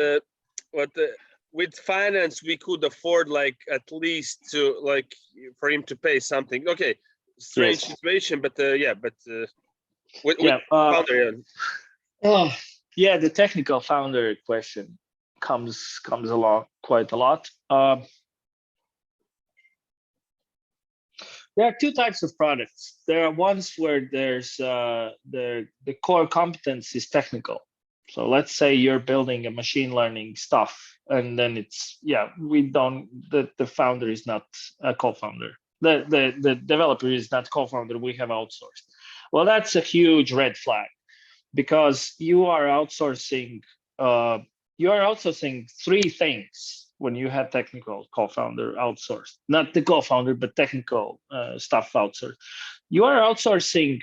with finance, we could afford like at least to like for him to pay something. Okay. Strange situation, but with founder, yeah, the technical founder question comes along quite a lot. There are 2 types of products. There are ones where there's the core competence is technical. So let's say you're building a machine learning stuff, and then it's the founder is not a co-founder. The developer is not co-founder, we have outsourced. Well, that's a huge red flag because you are outsourcing 3 things when you have technical co-founder outsourced. Not the co-founder, but technical stuff outsourced. You are outsourcing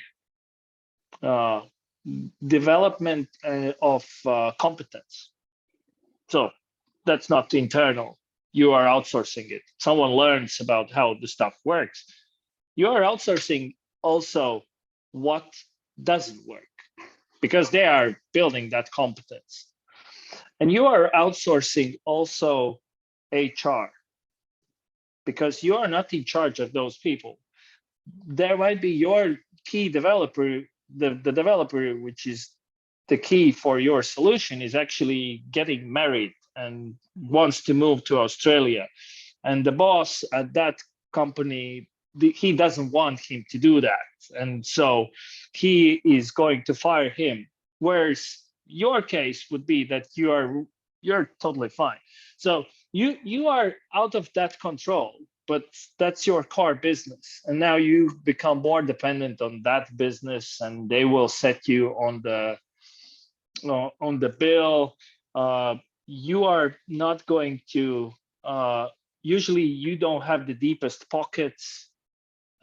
development of competence. So that's not internal. You are outsourcing it. Someone learns about how the stuff works. You are outsourcing also what doesn't work because they are building that competence. And you are outsourcing also HR because you are not in charge of those people. There might be your key developer, the developer, which is the key for your solution, is actually getting married and wants to move to Australia. And the boss at that company, he doesn't want him to do that. And so he is going to fire him. Whereas your case would be that you are you're totally fine. So you are out of that control, but that's your core business, and now you become more dependent on that business, and they will set you on the bill. You are not going to. Usually, you don't have the deepest pockets,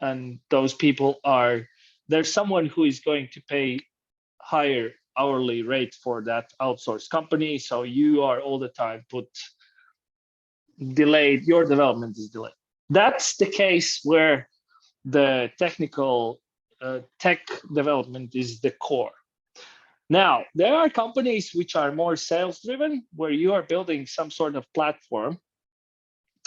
and those people are. There's someone who is going to pay higher hourly rate for that outsourced company, so you are all the time delayed. Your development is delayed. That's the case where the technical tech development is the core. Now, there are companies which are more sales driven, where you are building some sort of platform,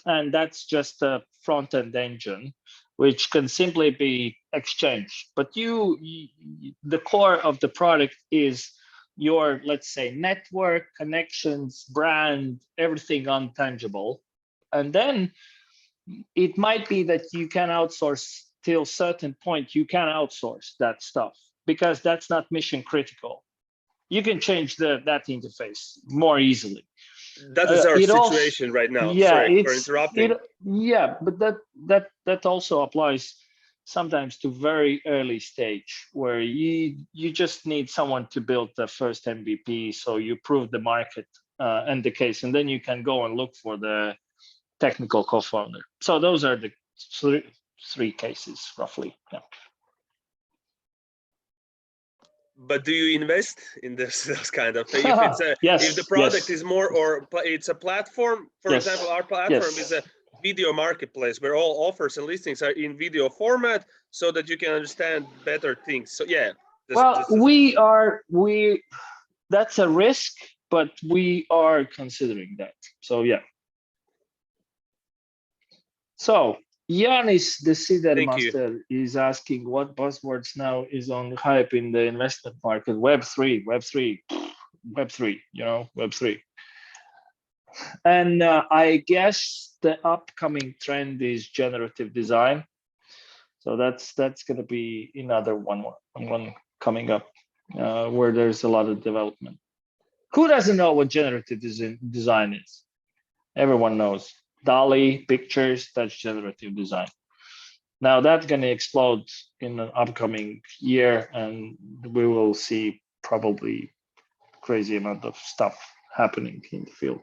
and that's just a front end engine, which can simply be exchanged. But the core of the product is your, let's say, network, connections, brand, everything untangible. And then it might be that you can outsource till a certain point, you can outsource that stuff because that's not mission critical. You can change that interface more easily. That is our It also, situation right now. yeah, Sorry for interrupting. Yeah, but that also applies sometimes to very early stage where you just need someone to build the first MVP, so you prove the market and the case, and then you can go and look for the technical co-founder. So those are the three cases roughly. Yeah. But do you invest in this kind of thing? If it's yes, if the product yes. is more, or it's a platform, for Yes. example, our platform Yes. is a video marketplace where all offers and listings are in video format, so that you can understand better things. So yeah. That's a risk, but we are considering that. So yeah. So Yanis, the Cider Master, is asking what buzzwords now is on hype in the investment market. Web3, you know, Web3. And I guess the upcoming trend is generative design. So that's going to be another one coming up where there's a lot of development. Who doesn't know what generative design is? Everyone knows. DALL-E, pictures, that's generative design. Now that's going to explode in an upcoming year, and we will see probably crazy amount of stuff happening in the field.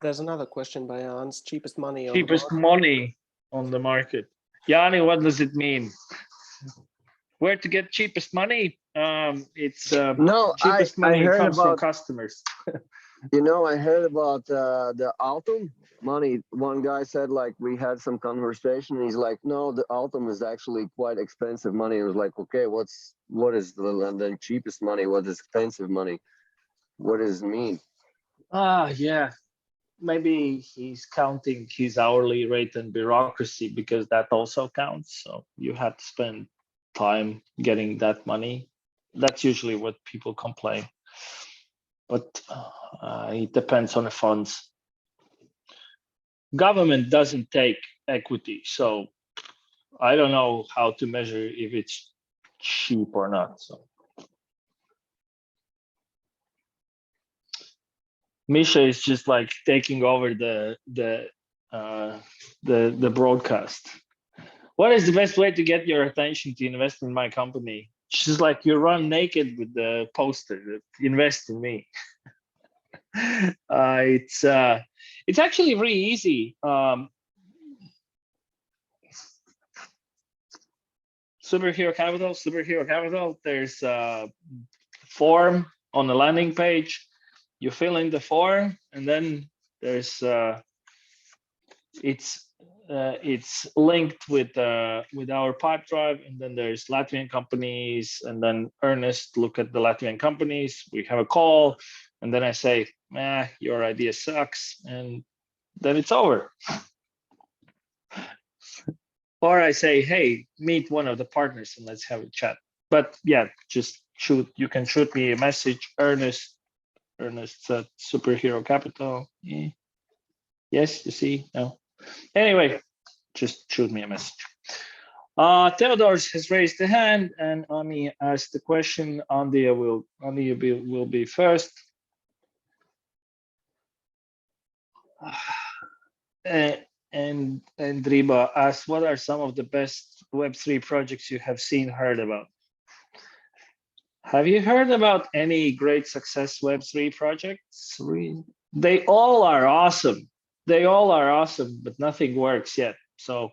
There's another question by Hans. Cheapest money On the market. Yanni, what does it mean? Where to get cheapest money? It's cheapest money comes from customers. You know, I heard about the Altum money. One guy said, like, we had some conversation. And he's like, no, the Altum is actually quite expensive money. It was like, okay, what is the cheapest money? What is expensive money? What does it mean? Yeah. Maybe he's counting his hourly rate and bureaucracy, because that also counts. So you have to spend time getting that money. That's usually what people complain. But it depends on the funds. Government doesn't take equity, so I don't know how to measure if it's cheap or not. So Misha is just like taking over the broadcast. What is the best way to get your attention to invest in my company? She's like, you run naked with the poster that invest in me. It's actually really easy. Superhero Capital. There's a form on the landing page. You fill in the form, and then there's it's linked with our pipe drive, and then there's Latvian companies, and then Ernest look at the Latvian companies. We have a call, and then I say, your idea sucks, and then it's over. Or I say, hey, meet one of the partners and let's have a chat. But yeah, just you can shoot me a message, Ernest at Superhero Capital. Yes, you see, no. Anyway, just shoot me a message. Theodor's has raised the hand, and Ani asked the question. Andia will be first. And Riba asked, what are some of the best Web3 projects you have seen, heard about? Have you heard about any great success Web3 projects? They all are awesome. They all are awesome, but nothing works yet. So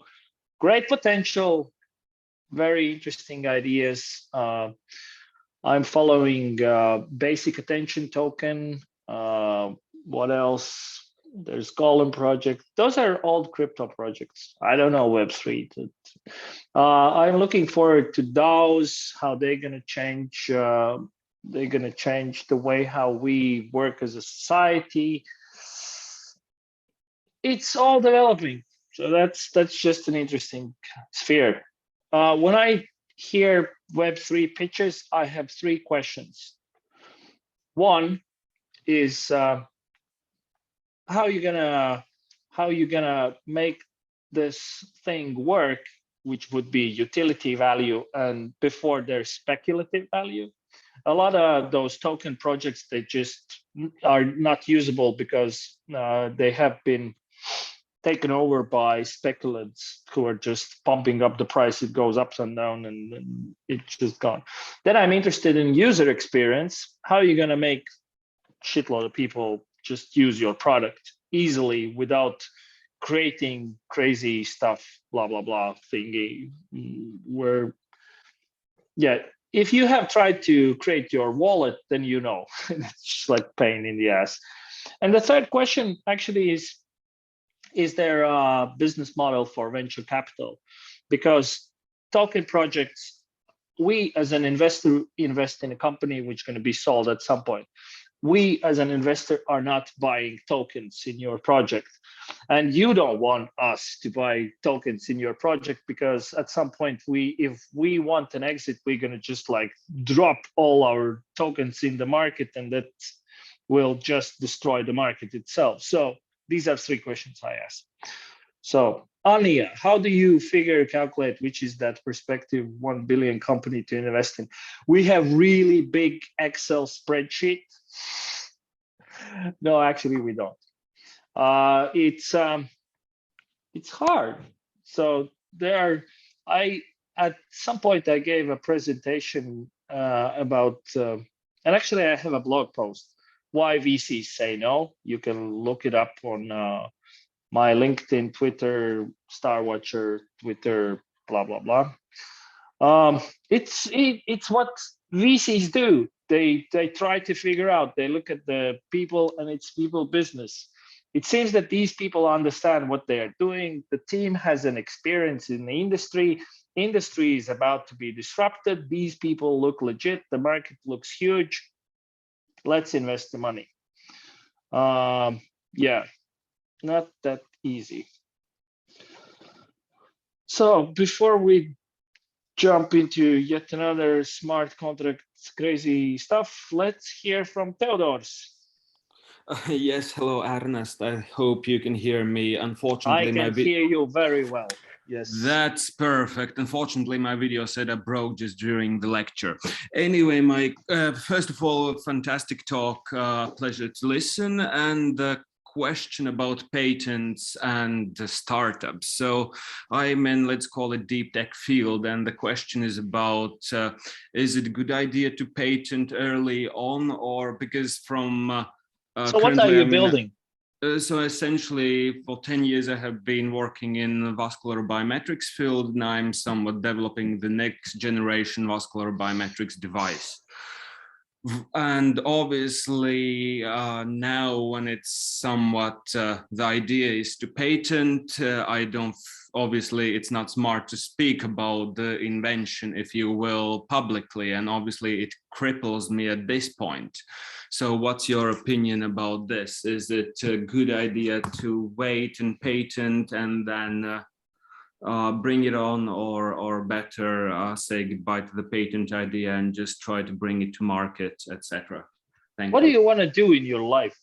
great potential, very interesting ideas. I'm following Basic Attention Token. What else? There's Golem project. Those are old crypto projects. I don't know Web3. I'm looking forward to DAOs, how they're gonna change. They're gonna change the way how we work as a society. It's all developing. So that's just an interesting sphere. When I hear Web3 pitches, I have 3 questions. One is how you gonna make this thing work, which would be utility value, and before there's speculative value. A lot of those token projects, they just are not usable because they have been taken over by speculants who are just pumping up the price. It goes up and down, and it's just gone. Then I'm interested in user experience. How are you going to make shitload of people just use your product easily without creating crazy stuff, blah, blah, blah thingy? Where, yeah, if you have tried to create your wallet, then you know, it's just like pain in the ass. And the third question actually is there a business model for venture capital? Because token projects, we as an investor invest in a company which is going to be sold at some point. We as an investor are not buying tokens in your project. And you don't want us to buy tokens in your project, because at some point, if we want an exit, we're going to just like drop all our tokens in the market, and that will just destroy the market itself. So these are 3 questions I asked. So Ania, how do you calculate which is that prospective 1 billion company to invest in? We have really big Excel spreadsheet. No, actually we don't. It's hard. So at some point I gave a presentation about, and actually I have a blog post, why VCs say no. You can look it up on my LinkedIn, Twitter, Star Watcher, Twitter, blah, blah, blah. It's what VCs do. They try to figure out, they look at the people, and it's people business. It seems that these people understand what they are doing. The team has an experience in the industry. Industry is about to be disrupted. These people look legit. The market looks huge. Let's invest the money. Yeah, not that easy. So before we jump into yet another smart contract crazy stuff, let's hear from Theodors. Yes, hello Ernest. I hope you can hear me. Unfortunately, I can hear you very well. Yes. That's perfect. Unfortunately, my video setup broke just during the lecture. Anyway, Mike, first of all, fantastic talk. Pleasure to listen. And the question about patents and startups. So I'm in, let's call it, deep tech field. And the question is about, is it a good idea to patent early on, or because from so what are you building? So essentially, for 10 years, I have been working in the vascular biometrics field, and I'm somewhat developing the next generation vascular biometrics device. And obviously, now when it's somewhat, the idea is to patent, obviously, it's not smart to speak about the invention, if you will, publicly, and obviously it cripples me at this point. So what's your opinion about this? Is it a good idea to wait and patent and then bring it on, or better say goodbye to the patent idea and just try to bring it to market, etc.? Thank you. What do you want to do in your life?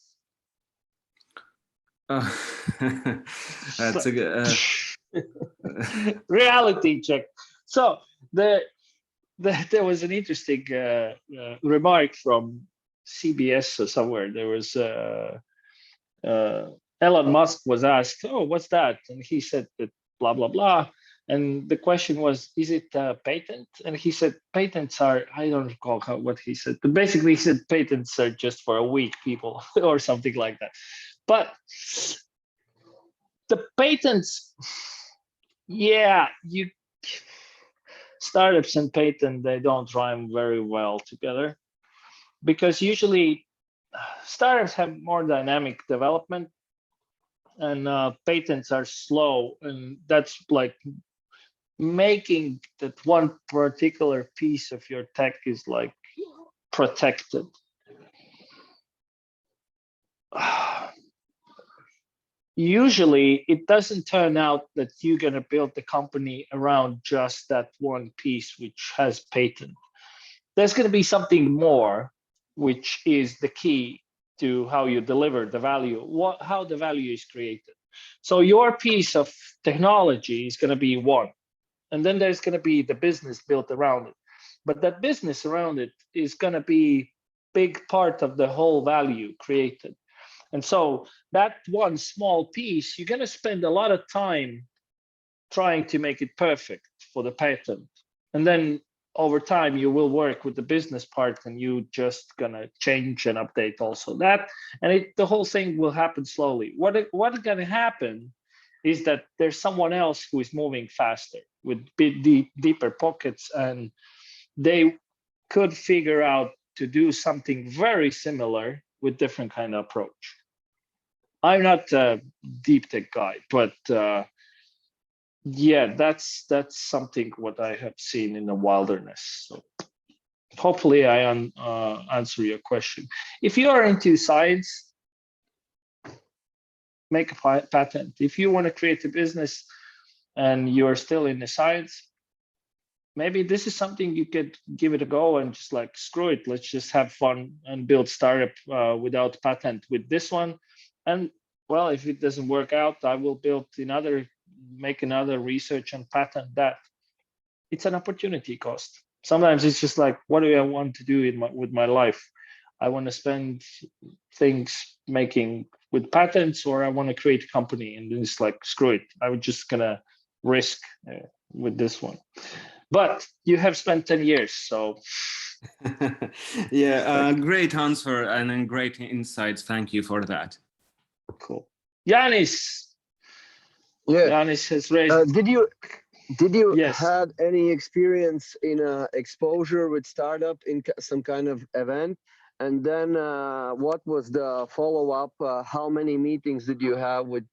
That's a good... Reality check. So there was an interesting remark from CBS or somewhere. There was Elon Musk was asked, "Oh, what's that?" And he said that blah blah blah. And the question was, "Is it a patent?" And he said, "Patents are." I don't recall what he said, but basically he said patents are just for a weak people or something like that. But the patents, yeah, startups and patent, they don't rhyme very well together, because usually startups have more dynamic development, and patents are slow, and that's like making that one particular piece of your tech is like protected. Usually it doesn't turn out that you're going to build the company around just that one piece which has patent. There's going to be something more, which is the key to how you deliver the value, how the value is created. So your piece of technology is going to be one, and then there's going to be the business built around it. But that business around it is going to be big part of the whole value created. And so that one small piece, you're going to spend a lot of time trying to make it perfect for the patent. And then over time, you will work with the business part, and you just going to change and update also that. And the whole thing will happen slowly. What is going to happen is that there's someone else who is moving faster with deeper pockets, and they could figure out to do something very similar with different kind of approach. I'm not a deep tech guy, but yeah, that's something what I have seen in the wilderness. So hopefully I answer your question. If you are into science, make a patent. If you want to create a business and you're still in the science, maybe this is something you could give it a go and just like, screw it, let's just have fun and build startup without patent with this one. And well, if it doesn't work out, I will make another research and patent that. It's an opportunity cost. Sometimes it's just like, what do I want to do with my life? I want to spend things making with patents, or I want to create a company, and then it's like, screw it, I'm just gonna risk with this one. But you have spent 10 years, so. Yeah, great answer and great insights. Thank you for that. Cool. Yanis. Yeah. Yanis has raised. Did you Yes. had any experience in exposure with startup in some kind of event? And then what was the follow-up? How many meetings did you have with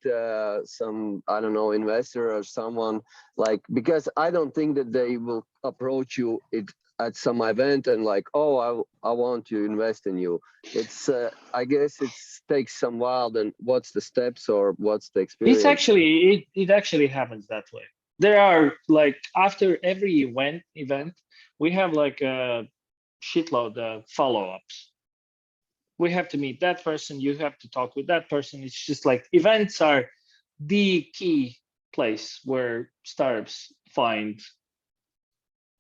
some, I don't know, investor or someone? Like, because I don't think that they will approach you at some event and like, oh, I want to invest in you. It's, I guess it takes some while. Then what's the steps or what's the experience? It's actually, it actually happens that way. There are like, after every event, we have like a shitload of follow-ups. We have to meet that person, you have to talk with that person. It's just like, events are the key place where startups find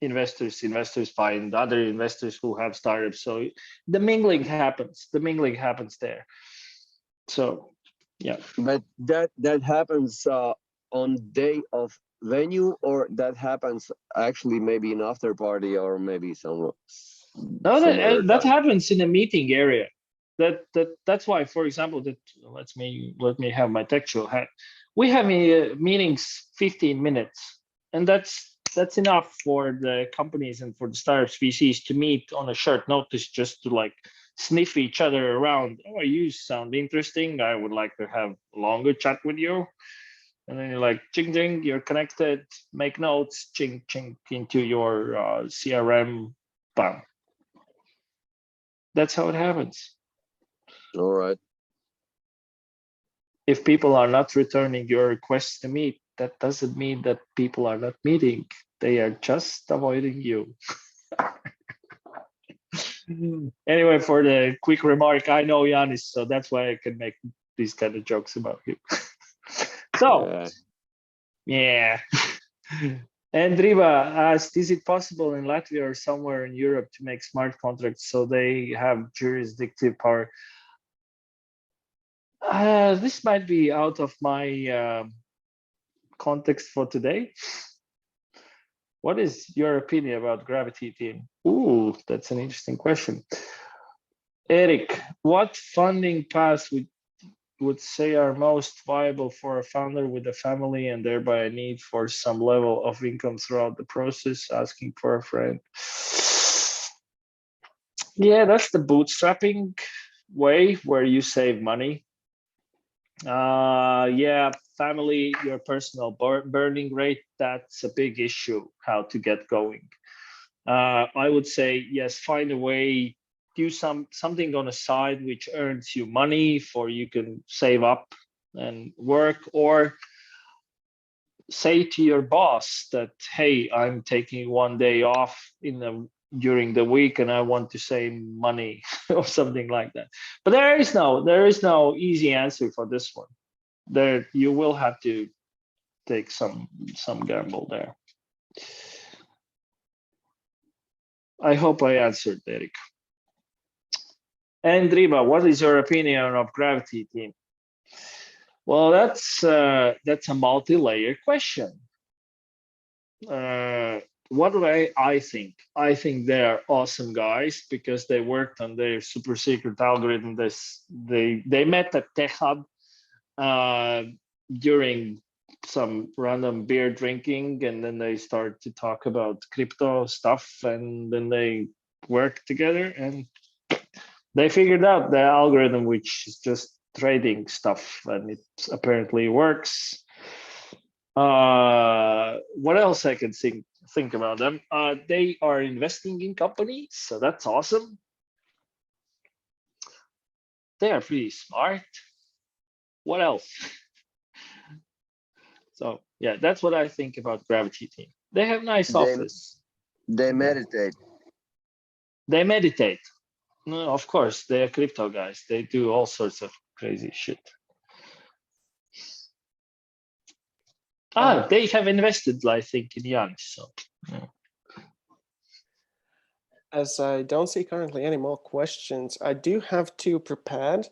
investors find other investors who have startups. So the mingling happens there. So yeah. But that happens on day of venue, or that happens actually maybe in after party or maybe some. No, that happens in a meeting area. That's why, for example, let me have my textual hat. We have meetings 15 minutes, and that's enough for the companies and for the startups VCs to meet on a short notice, just to like sniff each other around. Oh, you sound interesting. I would like to have a longer chat with you. And then you're like, ching, ching, you're connected, make notes, ching, ching, into your CRM, bam. That's how it happens. All right. If people are not returning your requests to meet, that doesn't mean that people are not meeting. They are just avoiding you. Anyway, for the quick remark, I know Yanis, so that's why I can make these kind of jokes about him. So, yeah. And Riva asked, is it possible in Latvia or somewhere in Europe to make smart contracts so they have jurisdictive power? This might be out of my context for today. What is your opinion about Gravity team? Ooh, that's an interesting question. Eric, what funding paths would say are most viable for a founder with a family and thereby a need for some level of income throughout the process, asking for a friend? Yeah, that's the bootstrapping way where you save money. Yeah, family, your personal burning rate, that's a big issue, how to get going. I would say, yes, find a way, do something on the side which earns you money for you can save up and work, or say to your boss that, hey, I'm taking one day off during the week and I want to save money or something like that. But there is no easy answer for this one. There you will have to take some gamble there. I hope I answered, Eric. And Riva, what is your opinion of Gravity team? Well, that's a multi-layer question. What do I think? I think they are awesome guys because they worked on their super secret algorithm. They met at TechHub during some random beer drinking, and then they start to talk about crypto stuff, and then they work together and they figured out the algorithm, which is just trading stuff, and it apparently works. What else I can think about them? They are investing in companies, so that's awesome. They are pretty smart. What else? So yeah, that's what I think about Gravity team. They have nice office. They meditate. They meditate. No, of course, they are crypto guys. They do all sorts of crazy shit. They have invested, I think, in Young. So yeah. As I don't see currently any more questions, I do have two prepared.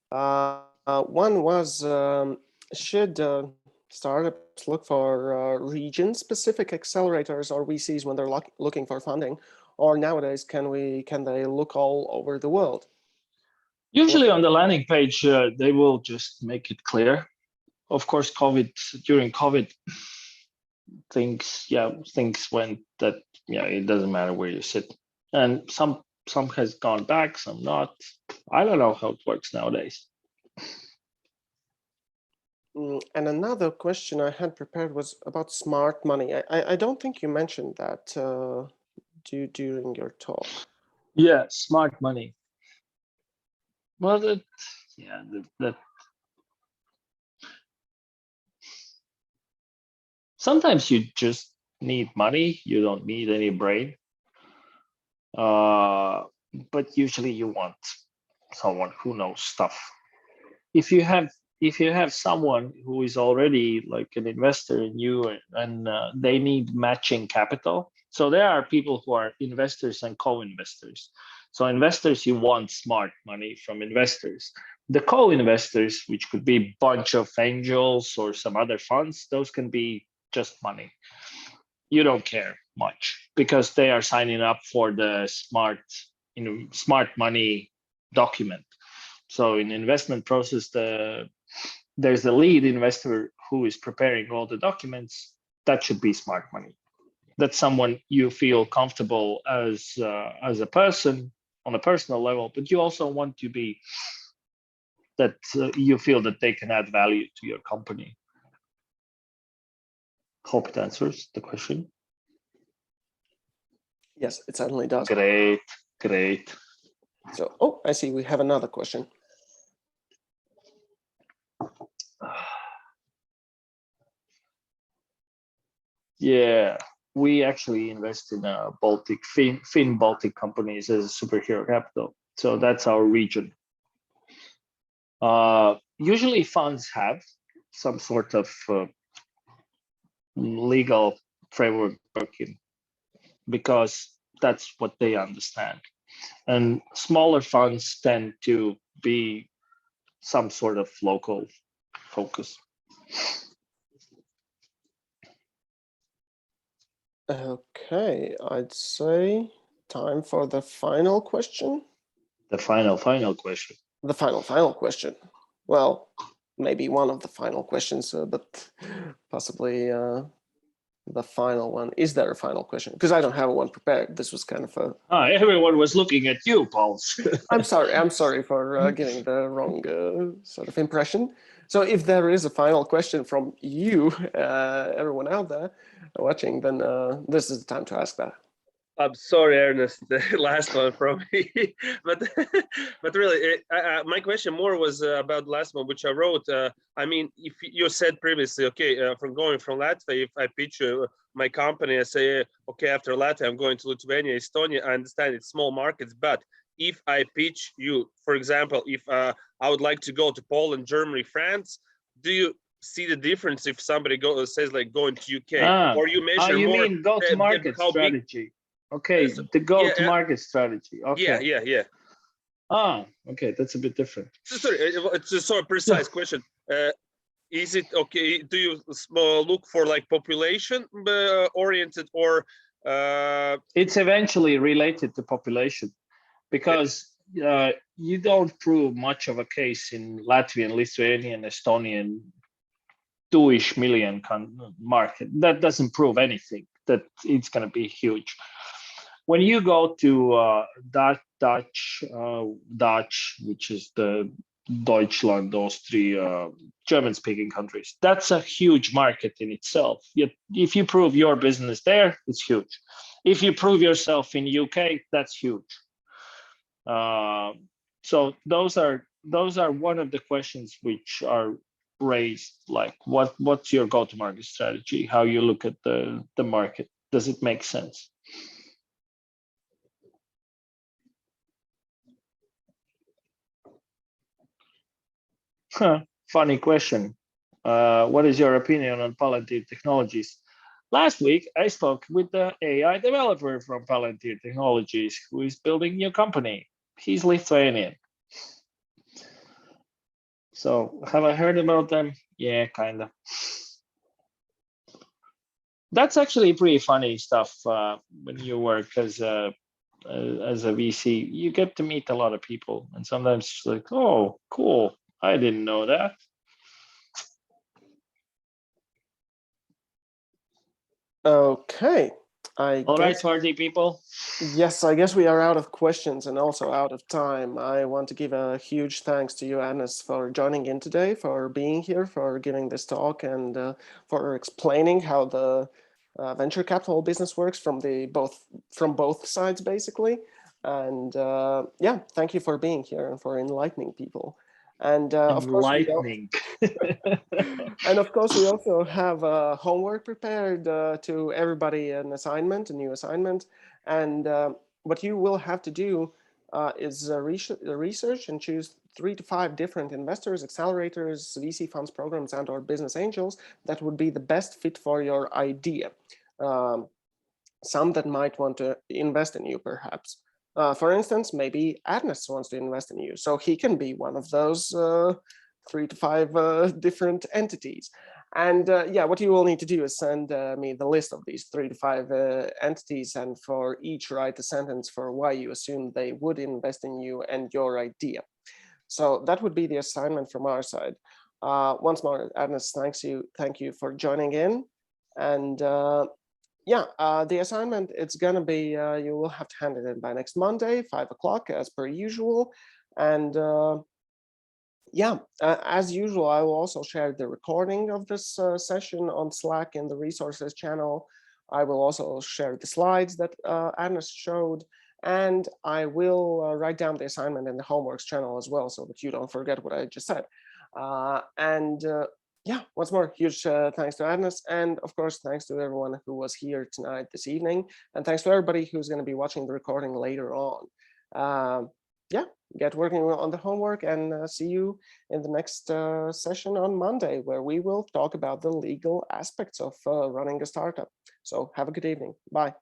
One was, should startups look for region-specific accelerators or VCs when they're looking for funding, or nowadays can they look all over the world? Usually on the landing page, they will just make it clear. Of course, during COVID, things went that it doesn't matter where you sit, and some has gone back, some not. I don't know how it works nowadays. And another question I had prepared was about smart money. I don't think you mentioned that during your talk. Yeah, smart money. Well, that sometimes you just need money. You don't need any brain. But usually you want someone who knows stuff. If you have someone who is already like an investor in you and they need matching capital, so there are people who are investors and co-investors. So investors, you want smart money from investors. The co-investors, which could be a bunch of angels or some other funds, those can be just money. You don't care much because they are signing up for the smart money document. So in the investment process, there's the lead investor who is preparing all the documents. That should be smart money. That's someone you feel comfortable as a person on a personal level, but you also want to be that you feel that they can add value to your company. Hope it answers the question. Yes, it certainly does. Great. So, I see we have another question. Yeah, we actually invest in Baltic Finn Baltic companies as a superhero capital. So that's our region. Usually funds have some sort of legal framework working, because that's what they understand. And smaller funds tend to be some sort of local focus. Okay, I'd say time for the final question. The final question. The final question. Well, maybe one of the final questions, but possibly the final one. Is there a final question? Because I don't have one prepared. This was kind of a... Everyone was looking at you, Paul. I'm sorry for giving the wrong sort of impression. So if there is a final question from you, everyone out there watching, then this is the time to ask that. I'm sorry, Ernest, the last one from me, but really, my question more was about the last one, which I wrote. I mean, if you said previously, okay, from going from Latvia, if I pitch my company, I say, okay, after Latvia, I'm going to Lithuania, Estonia. I understand it's small markets, but if I pitch you, for example, if I would like to go to Poland, Germany, France, do you see the difference if somebody says like going to UK, or you measure you more mean go-to-market strategy? Okay, the go-to-market strategy. Okay. Yeah. Okay, that's a bit different. Sorry, it's a sort of precise question. Is it okay? Do you look for like population oriented, or it's eventually related to population, because you don't prove much of a case in Latvian, Lithuanian, Estonian 2-ish million market. That doesn't prove anything that it's going to be huge. When you go to Dutch, which is the Deutschland, Austria, German-speaking countries, that's a huge market in itself. Yet, if you prove your business there, it's huge. If you prove yourself in UK, that's huge. So those are one of the questions which are raised, like what's your go-to-market strategy? How you look at the market? Does it make sense? Funny question. What is your opinion on Palantir Technologies? Last week, I spoke with the AI developer from Palantir Technologies who is building a new company. He's Lithuanian. So have I heard about them? Yeah, kind of. That's actually pretty funny stuff when you work as a VC. You get to meet a lot of people, and sometimes it's like, oh, cool. I didn't know that. Okay. All right, party people. Yes, I guess we are out of questions and also out of time. I want to give a huge thanks to you, Ernest, for joining in today, for being here, for giving this talk, and for explaining how the venture capital business works from both sides, basically. And yeah, thank you for being here and for enlightening people. And of course, we also have homework prepared to everybody, a new assignment. And what you will have to do is research and choose 3 to 5 different investors, accelerators, VC funds, programs, and/or business angels that would be the best fit for your idea. Some that might want to invest in you, perhaps. For instance, maybe Ernest wants to invest in you, so he can be one of those 3 to 5 different entities. And yeah, what you will need to do is send me the list of these 3 to 5 entities, and for each write a sentence for why you assume they would invest in you and your idea. So that would be the assignment from our side. Once more, Ernest, thank you for joining in. And yeah, the assignment, it's gonna be, you will have to hand it in by next Monday, 5 o'clock, as per usual. And yeah, as usual, I will also share the recording of this session on Slack in the resources channel. I will also share the slides that Ernest showed, and I will write down the assignment in the homeworks channel as well, so that you don't forget what I just said. Yeah, once more, huge thanks to Ernest, and of course, thanks to everyone who was here tonight, this evening, and thanks to everybody who's going to be watching the recording later on. Yeah, get working on the homework, and see you in the next session on Monday, where we will talk about the legal aspects of running a startup. So have a good evening. Bye.